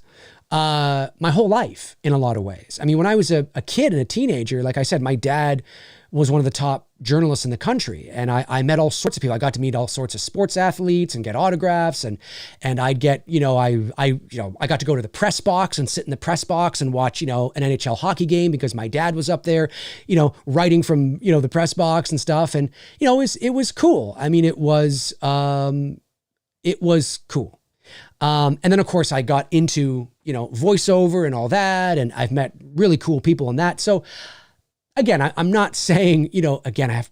my whole life in a lot of ways. I mean, when I was a kid and a teenager, like I said, my dad was one of the top journalists in the country. And I met all sorts of people. I got to meet all sorts of sports athletes and get autographs. And I'd get, I got to go to the press box and sit in the press box and watch, an NHL hockey game because my dad was up there, writing from, the press box and stuff. And, it was cool. I mean, it was cool. And then of course I got into, voiceover and all that. And I've met really cool people in that. So again, I'm not saying,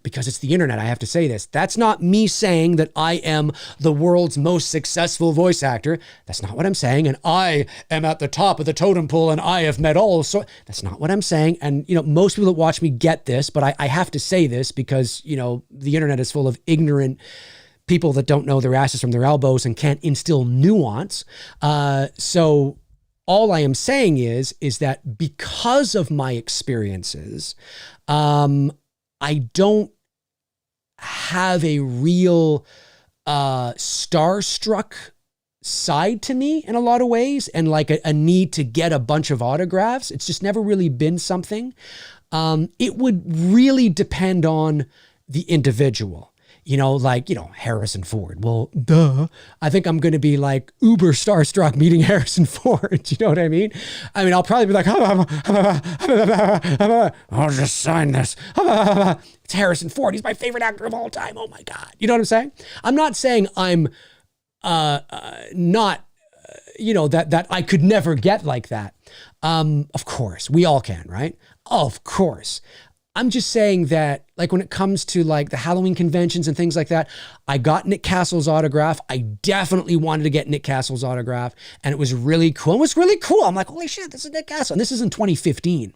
because it's the internet, I have to say this. That's not me saying that I am the world's most successful voice actor. That's not what I'm saying. And I am at the top of the totem pole and I have met all. So that's not what I'm saying. And, most people that watch me get this, but I have to say this because, the internet is full of ignorant people that don't know their asses from their elbows and can't instill nuance. So all I am saying is that because of my experiences, I don't have a real starstruck side to me in a lot of ways, and like a need to get a bunch of autographs. It's just never really been something. It would really depend on the individual. Harrison Ford. Well, duh. I think I'm going to be like uber starstruck meeting Harrison Ford. You know what I mean? I mean, I'll probably be like, I'll just sign this. It's Harrison Ford. He's my favorite actor of all time. Oh my God. You know what I'm saying? I'm not saying I'm not, that I could never get like that. Of course, we all can, right? Of course. I'm just saying that, like, when it comes to like the Halloween conventions and things like that, I got Nick Castle's autograph. I definitely wanted to get Nick Castle's autograph, and it was really cool. It was really cool. I'm like, holy shit, this is Nick Castle. And this is in 2015.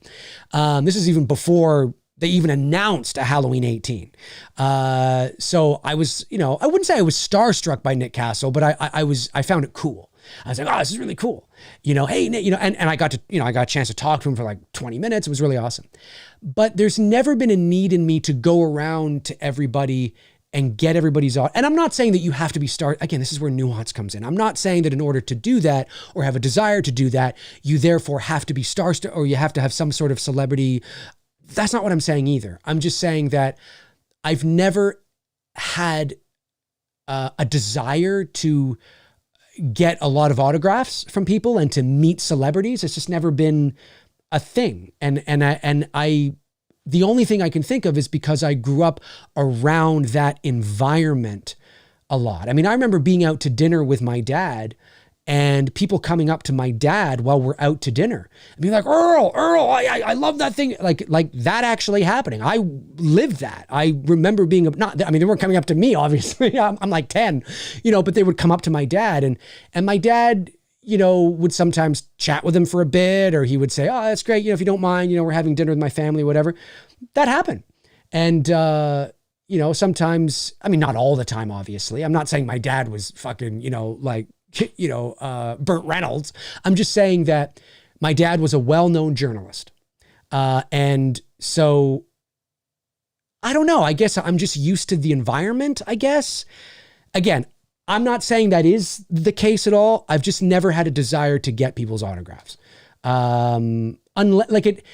This is even before they even announced a Halloween 18. So I was, I wouldn't say I was starstruck by Nick Castle, but I found it cool. I was like, oh, this is really cool. Hey, Nick, and I got a chance to talk to him for like 20 minutes. It was really awesome. But there's never been a need in me to go around to everybody and get everybody's art. And I'm not saying that you have to be again, this is where nuance comes in. I'm not saying that in order to do that or have a desire to do that, you therefore have to be starstruck or you have to have some sort of celebrity. That's not what I'm saying either. I'm just saying that I've never had a desire to get a lot of autographs from people and to meet celebrities. It's just never been a thing. And I the only thing I can think of is because I grew up around that environment a lot. I mean, I remember being out to dinner with my dad and people coming up to my dad while we're out to dinner and being like, Earl, I love that thing. Like that actually happening. I lived that. I remember being, they weren't coming up to me, obviously. I'm like 10, but they would come up to my dad and my dad, would sometimes chat with him for a bit, or he would say, oh, that's great. If you don't mind, we're having dinner with my family, whatever. That happened. And, sometimes, not all the time, obviously. I'm not saying my dad was fucking, Burt Reynolds. I'm just saying that my dad was a well-known journalist. And so I don't know, I guess I'm just used to the environment, I guess. Again, I'm not saying that is the case at all. I've just never had a desire to get people's autographs. Unless like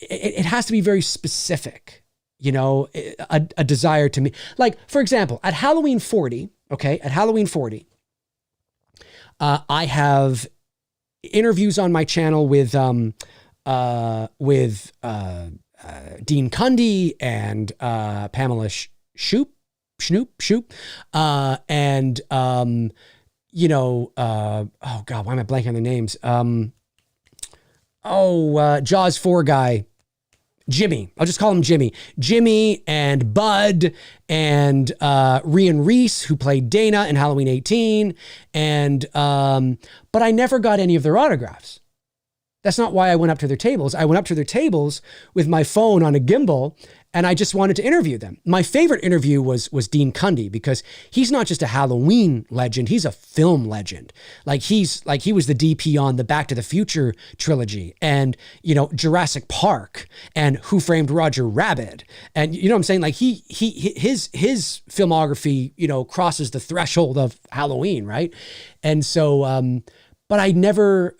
it has to be very specific, a desire to me. Like, for example, at Halloween 40, I have interviews on my channel with Dean Cundy and Pamela Shoop, Shoop. Oh God, why am I blanking on the names? Jaws 4 guy, Jimmy. I'll just call him Jimmy. Jimmy and Bud and Rian Reese, who played Dana in Halloween 18. But I never got any of their autographs. That's not why I went up to their tables. I went up to their tables with my phone on a gimbal, and I just wanted to interview them. My favorite interview was Dean Cundy, because he's not just a Halloween legend, he's a film legend. He was the DP on the Back to the Future trilogy, and Jurassic Park, and Who Framed Roger Rabbit. And you know what I'm saying? His filmography, crosses the threshold of Halloween, right? And so but I never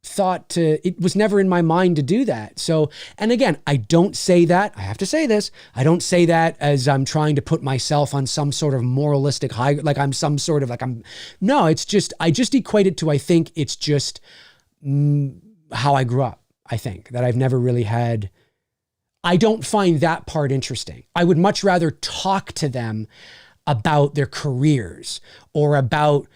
thought it was never in my mind to do that. So, and again, I don't say that, I have to say this, I don't say that as I'm trying to put myself on some sort of moralistic high, no, it's just, I just equate it to, I think it's just how I grew up. I think that I've never really I don't find that part interesting. I would much rather talk to them about their careers or about,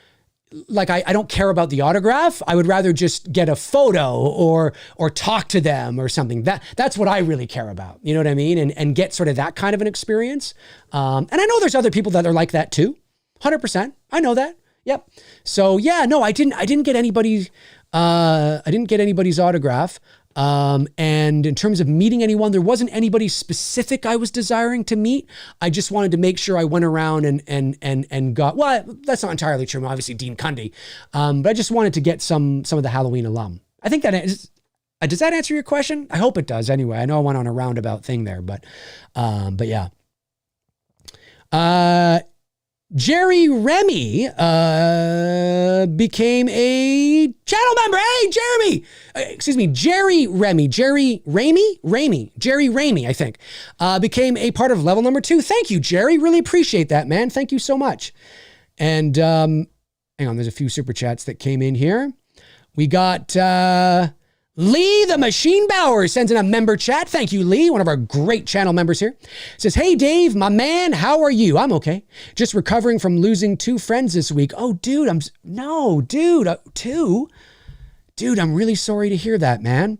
I don't care about the autograph. I would rather just get a photo or talk to them or something. That's what I really care about. You know what I mean? And get sort of that kind of an experience. And I know there's other people that are like that too. 100%. I know that. Yep. So yeah, no, I didn't get anybody's autograph. And in terms of meeting anyone, there wasn't anybody specific I was desiring to meet. I just wanted to make sure I went around and got, well, that's not entirely true. Obviously Dean Cundy. But I just wanted to get some of the Halloween alum. I think that is, does that answer your question? I hope it does anyway. I know I went on a roundabout thing there, but yeah. Jerry Remy became a channel member. Hey, Jeremy! Jerry Remy. Jerry Ramey, I think, became a part of level number 2. Thank you, Jerry. Really appreciate that, man. Thank you so much. And hang on, there's a few super chats that came in here. We got Lee the Machine Bauer sends in a member chat. Thank you, Lee, one of our great channel members here. Says, hey, Dave, my man, how are you? I'm okay. Just recovering from losing 2 friends this week. Oh, dude, two? Dude, I'm really sorry to hear that, man.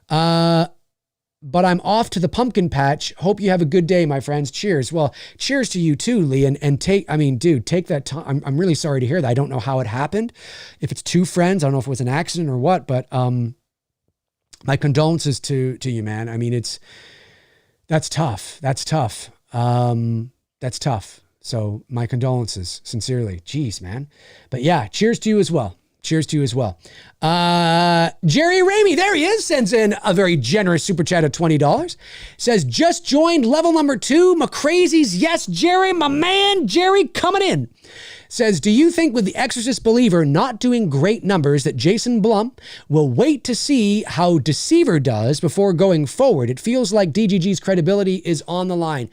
But I'm off to the pumpkin patch. Hope you have a good day, my friends. Cheers. Well, cheers to you too, Lee. And take that time. I'm really sorry to hear that. I don't know how it happened. If it's 2 friends, I don't know if it was an accident or what, but my condolences to you, man. I mean, that's tough. That's tough. So my condolences, sincerely. Jeez, man. But yeah, cheers to you as well. Cheers to you as well. Jerry Ramey, there he is, sends in a very generous super chat of $20. Says, just joined level number 2, McRae's. Yes, Jerry, my man, Jerry coming in. Says, do you think with The Exorcist Believer not doing great numbers that Jason Blum will wait to see how Deceiver does before going forward? It feels like DGG's credibility is on the line.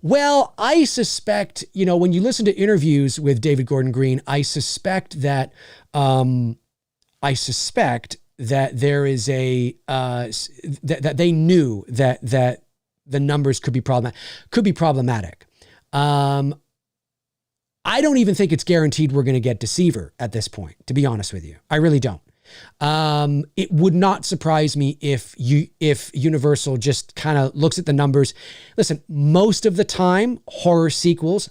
Well, I suspect, when you listen to interviews with David Gordon Green, I suspect that there is that they knew that the numbers could be problematic. I don't even think it's guaranteed we're going to get Deceiver at this point, to be honest with you. I really don't. It would not surprise me if Universal just kind of looks at the numbers. Listen, most of the time, horror sequels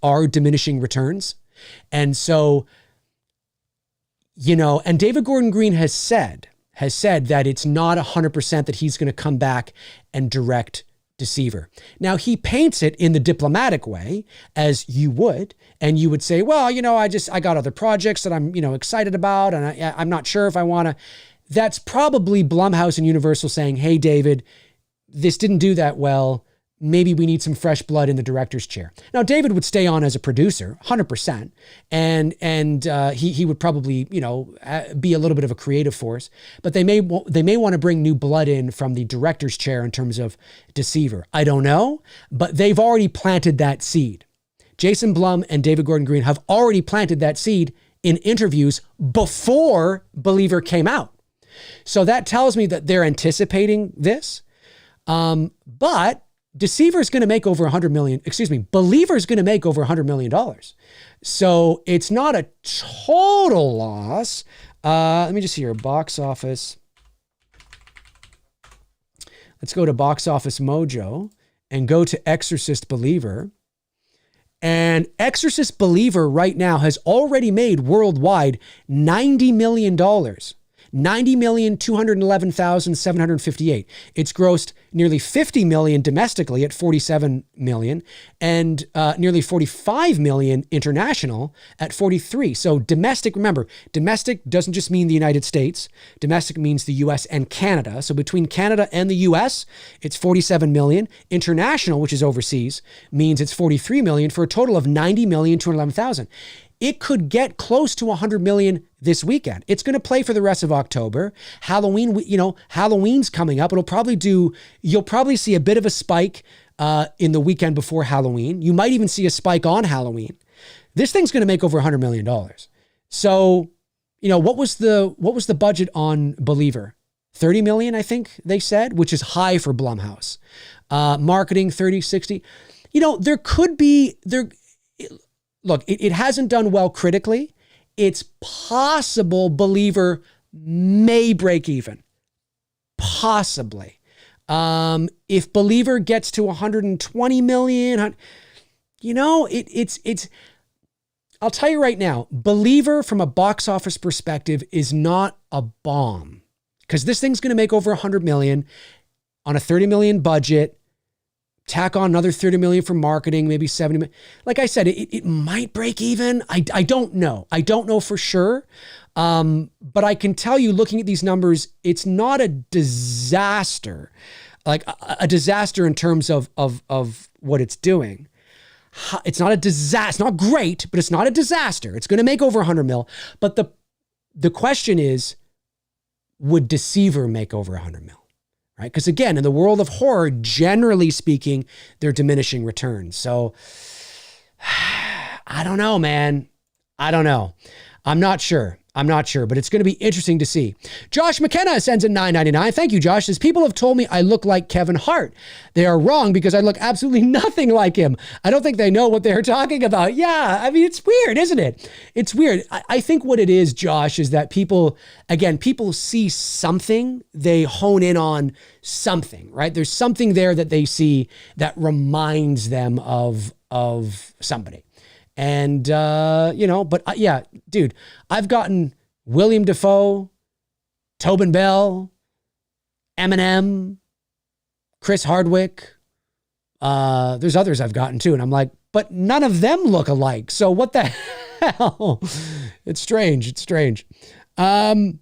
are diminishing returns. And so, and David Gordon Green has said that it's not 100% that he's going to come back and direct Deceiver. Now, he paints it in the diplomatic way, as you would, and you would say, well, I got other projects that I'm, excited about, and I'm not sure if I want to. That's probably Blumhouse and Universal saying, hey, David, this didn't do that well. Maybe we need some fresh blood in the director's chair. Now, David would stay on as a producer, 100%, and he would probably, be a little bit of a creative force. But they may want to bring new blood in from the director's chair in terms of Deceiver. I don't know, but they've already planted that seed. Jason Blum and David Gordon Green have already planted that seed in interviews before Believer came out. So that tells me that they're anticipating this. But Deceiver's going to make over Believer's going to make over $100 million. So it's not a total loss. Let me just see here, box office. Let's go to Box Office Mojo and go to Exorcist Believer. And Exorcist Believer right now has already made worldwide $90 million. $90,211,758. It's grossed nearly $50 million domestically at $47 million and nearly $45 million international at $43. So domestic, remember, domestic doesn't just mean the United States. Domestic means the US and Canada. So between Canada and the US, it's $47 million. International, which is overseas, means it's $43 million for a total of $90,211,000. It could get close to 100 million this weekend. It's going to play for the rest of October. Halloween, Halloween's coming up. You'll probably see a bit of a spike in the weekend before Halloween. You might even see a spike on Halloween. This thing's going to make over $100 million. So, what was the budget on Believer? 30 million, I think they said, which is high for Blumhouse. Marketing 30, 60. Look, it hasn't done well critically. It's possible Believer may break even. Possibly. If Believer gets to 120 million, I'll tell you right now, Believer from a box office perspective is not a bomb because this thing's going to make over 100 million on a 30 million budget. Tack on another 30 million for marketing, maybe 70 million. Like I said, it might break even. I don't know. I don't know for sure. But I can tell you, looking at these numbers, it's not a disaster, like a disaster in terms of what it's doing. It's not a disaster. It's not great, but it's not a disaster. It's going to make over 100 mil. But the question is, would Deceiver make over 100 mil? Right? Because again, in the world of horror, generally speaking, they're diminishing returns. So I don't know, man. I don't know. I'm not sure, but it's going to be interesting to see. Josh McKenna sends in $9.99. Thank you, Josh. Says, people have told me I look like Kevin Hart. They are wrong because I look absolutely nothing like him. I don't think they know what they're talking about. Yeah, I mean, it's weird, isn't it? It's weird. I think what it is, Josh, is that people see something, they hone in on something, right? There's something there that they see that reminds them of somebody. And, yeah, dude, I've gotten William Dafoe, Tobin Bell, Eminem, Chris Hardwick. There's others I've gotten too. And I'm like, but none of them look alike. So what the hell? It's strange. Deadside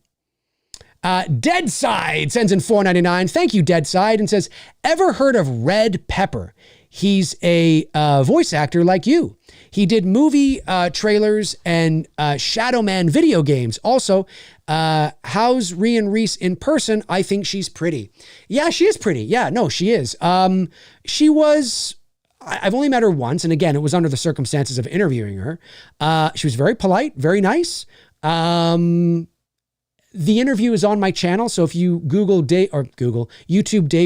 sends in $4.99. Thank you, Deadside. And says, ever heard of Red Pepper? He's a voice actor like you. He did movie trailers and Shadow Man video games. Also, how's Rhian Reese in person? I think she's pretty. Yeah, she is pretty. Yeah, no, she is. She was, I've only met her once. And again, it was under the circumstances of interviewing her. She was very polite, very nice. The interview is on my channel, so if you YouTube Dave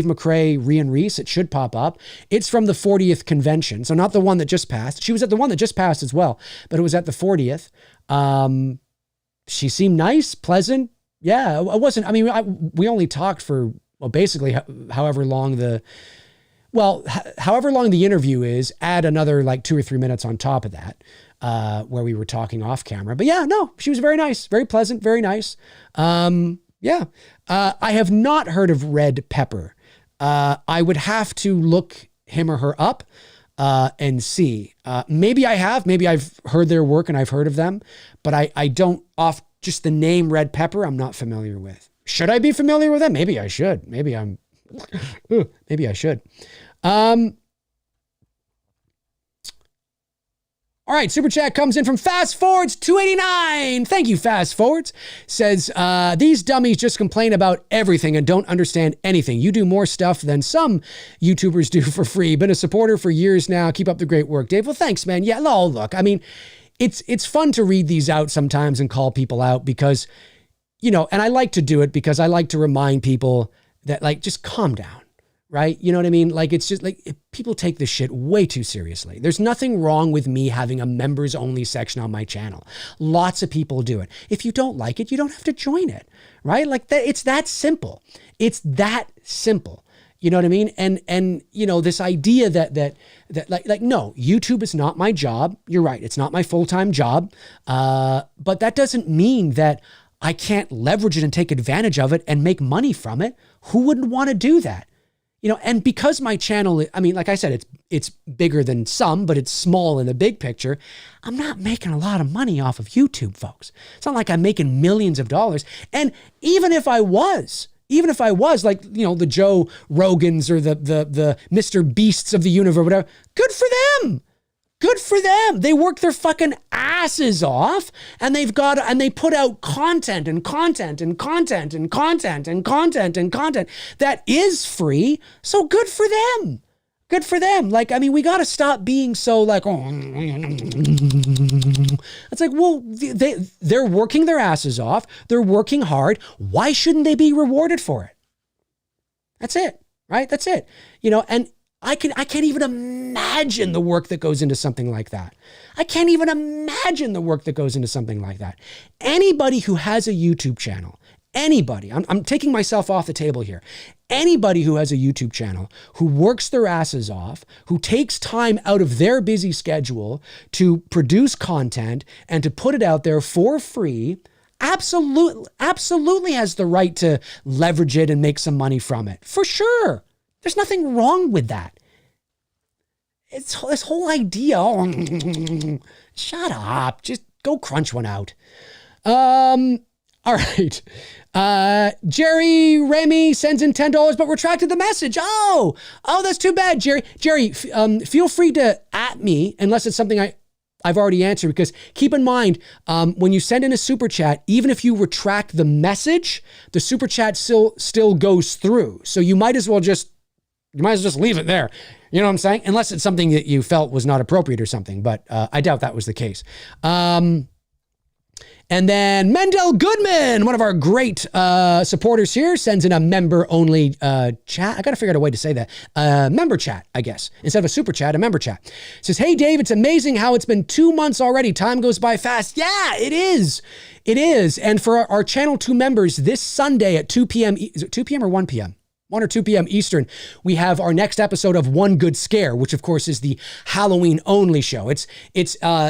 McRae, Rhian Reese, it should pop up. It's from the 40th convention, so not the one that just passed. She was at the one that just passed as well, but it was at the 40th. She seemed nice, pleasant. Yeah, we only talked for, basically however long the interview is, add another like 2 or 3 minutes on top of that. Where we were talking off camera. But yeah, no, she was very nice, very pleasant, very nice. I have not heard of Red Pepper. I would have to look him or her up and see. Maybe I have. Maybe I've heard their work and I've heard of them. But I don't, off just the name Red Pepper, I'm not familiar with. Should I be familiar with them? Maybe I should. Maybe I should. All right, super chat comes in from Fast Forwards 289. Thank you, Fast Forwards. Says, these dummies just complain about everything and don't understand anything. You do more stuff than some YouTubers do for free. Been a supporter for years now. Keep up the great work, Dave. Well, thanks, man. Yeah, no, look, I mean, it's fun to read these out sometimes and call people out because, and I like to do it because I like to remind people that, like, just calm down. right? You know what I mean? Like, it's just like people take this shit way too seriously. There's nothing wrong with me having a members only section on my channel. Lots of people do it. If you don't like it, you don't have to join it, right? Like that, it's that simple. It's that simple. You know what I mean? And you know, this idea that like no, YouTube is not my job. You're right. It's not my full-time job. But that doesn't mean that I can't leverage it and take advantage of it and make money from it. Who wouldn't want to do that? You know, and because my channel, I mean, like I said, it's bigger than some, but it's small in the big picture. I'm not making a lot of money off of YouTube, folks. It's not like I'm making millions of dollars. And even if I was like, you know, the Joe Rogans or the Mr. Beasts of the universe, whatever, good for them. Good for them. They work their fucking asses off and they put out content and content and content and content and content and content that is free. So good for them. Good for them. Like, I mean, we got to stop being so like, oh, it's like, well, they're working their asses off. They're working hard. Why shouldn't they be rewarded for it? That's it, right? That's it. You know, and I can't even imagine the work that goes into something like that. I can't even imagine the work that goes into something like that. Anybody who has a YouTube channel, anybody, I'm taking myself off the table here. Anybody who has a YouTube channel, who works their asses off, who takes time out of their busy schedule to produce content and to put it out there for free, absolutely has the right to leverage it and make some money from it. For sure. There's nothing wrong with that. It's this whole idea. Oh, shut up. Just go crunch one out. All right. Jerry Remy sends in $10, but retracted the message. Oh, that's too bad, Jerry. Jerry, feel free to at me unless it's something I've already answered, because keep in mind, when you send in a super chat, even if you retract the message, the super chat still goes through. So you might as well just leave it there. You know what I'm saying? Unless it's something that you felt was not appropriate or something, but I doubt that was the case. And then Mendel Goodman, one of our great supporters here, sends in a member-only chat. I got to figure out a way to say that. Member chat, I guess. Instead of a super chat, a member chat. Says, hey, Dave, it's amazing how it's been 2 months already. Time goes by fast. Yeah, it is. It is. And for our Channel 2 members, this Sunday at 2 p.m., is it 2 p.m. or 1 p.m.? 1 or 2 p.m. Eastern, we have our next episode of One Good Scare, which of course is the Halloween only show. It's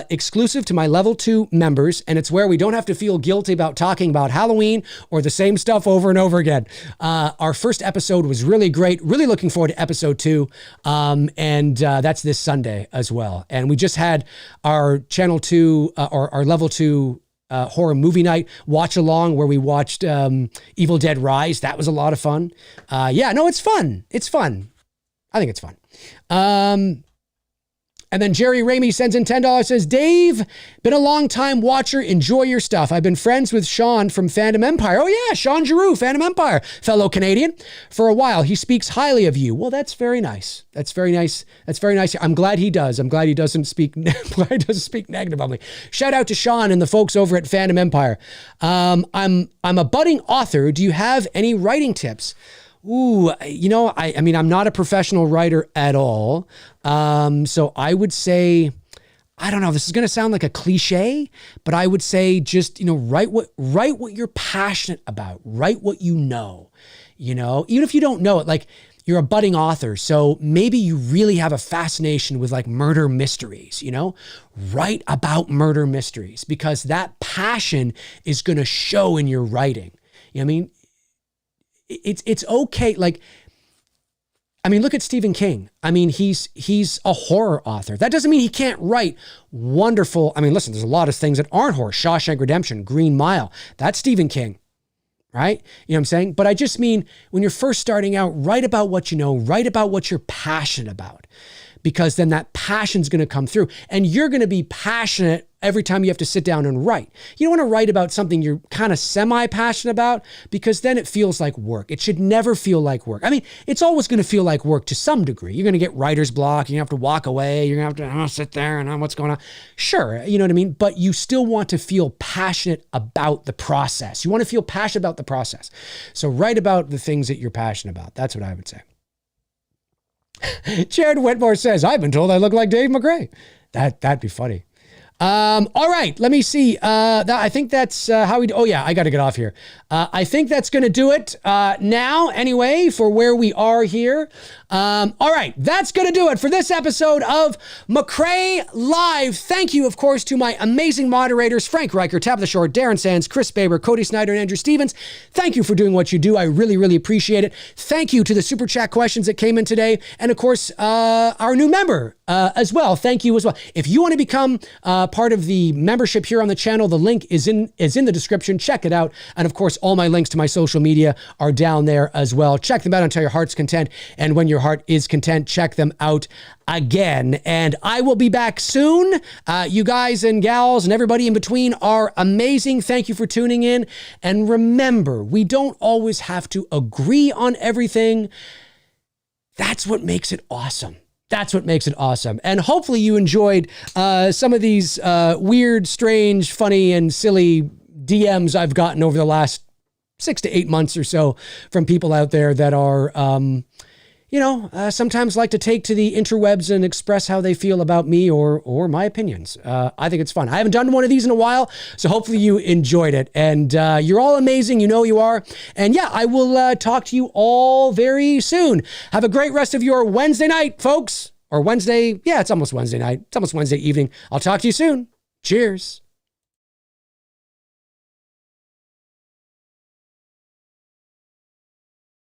exclusive to my level 2 members, and it's where we don't have to feel guilty about talking about Halloween or the same stuff over and over again. Our first episode was really great. Really looking forward to episode 2. And that's this Sunday as well. And we just had our Channel 2 or our level 2 horror movie night watch along where we watched Evil Dead Rise. That was a lot of fun. Yeah, no, it's fun. It's fun. I think it's fun. And then Jerry Ramey sends in $10, says, Dave, been a long time watcher. Enjoy your stuff. I've been friends with Sean from Fandom Empire. Oh yeah, Sean Giroux, Fandom Empire, fellow Canadian, for a while. He speaks highly of you. Well, that's very nice. That's very nice. That's very nice. I'm glad he does. I'm glad he doesn't speak negative of me. Shout out to Sean and the folks over at Fandom Empire. I'm a budding author. Do you have any writing tips? Ooh, you know, I mean, I'm not a professional writer at all. So I would say, I don't know, this is going to sound like a cliche, but I would say just, you know, write what you're passionate about, write what you know, even if you don't know it, like you're a budding author. So maybe you really have a fascination with like murder mysteries, write about murder mysteries, because that passion is going to show in your writing. You know what I mean? It's okay. Like, I mean, look at Stephen King. I mean, he's a horror author. That doesn't mean he can't write wonderful. I mean, listen, there's a lot of things that aren't horror. Shawshank Redemption, Green Mile, that's Stephen King, right? You know what I'm saying? But I just mean when you're first starting out, write about what you know, write about what you're passionate about, because then that passion's going to come through and you're going to be passionate every time you have to sit down and write. You don't want to write about something you're kind of semi-passionate about, because then it feels like work. It should never feel like work. I mean, it's always going to feel like work to some degree. You're going to get writer's block. You're going to have to walk away. You're going to have to sit there and what's going on. Sure, you know what I mean? But you still want to feel passionate about the process. You want to feel passionate about the process. So write about the things that you're passionate about. That's what I would say. Jared Whitmore says, I've been told I look like Dave McRae. That'd be funny. All right, let me see. I think that's how we do. Oh yeah, I got to get off here. I think that's going to do it now anyway for where we are here. All right, that's going to do it for this episode of McRae Live. Thank you, of course, to my amazing moderators, Frank Riker, Tabitha Shore, Darren Sands, Chris Baber, Cody Snyder, and Andrew Stevens. Thank you for doing what you do. I really, really appreciate it. Thank you to the super chat questions that came in today. And of course, our new member as well. Thank you as well. If you want to become part of the membership here on the channel, the link is in the description. Check it out. And of course, all my links to my social media are down there as well. Check them out until your heart's content. And when your heart is content, check them out again. And I will be back soon. You guys and gals and everybody in between are amazing. Thank you for tuning in. And remember, we don't always have to agree on everything. That's what makes it awesome. That's what makes it awesome. And hopefully you enjoyed some of these weird, strange, funny, and silly DMs I've gotten over the last 6 to 8 months or so from people out there that are, sometimes like to take to the interwebs and express how they feel about me or my opinions. I think it's fun. I haven't done one of these in a while, so hopefully you enjoyed it. And you're all amazing. You know you are. And yeah, I will talk to you all very soon. Have a great rest of your Wednesday night, folks. Or Wednesday. Yeah, it's almost Wednesday night. It's almost Wednesday evening. I'll talk to you soon. Cheers.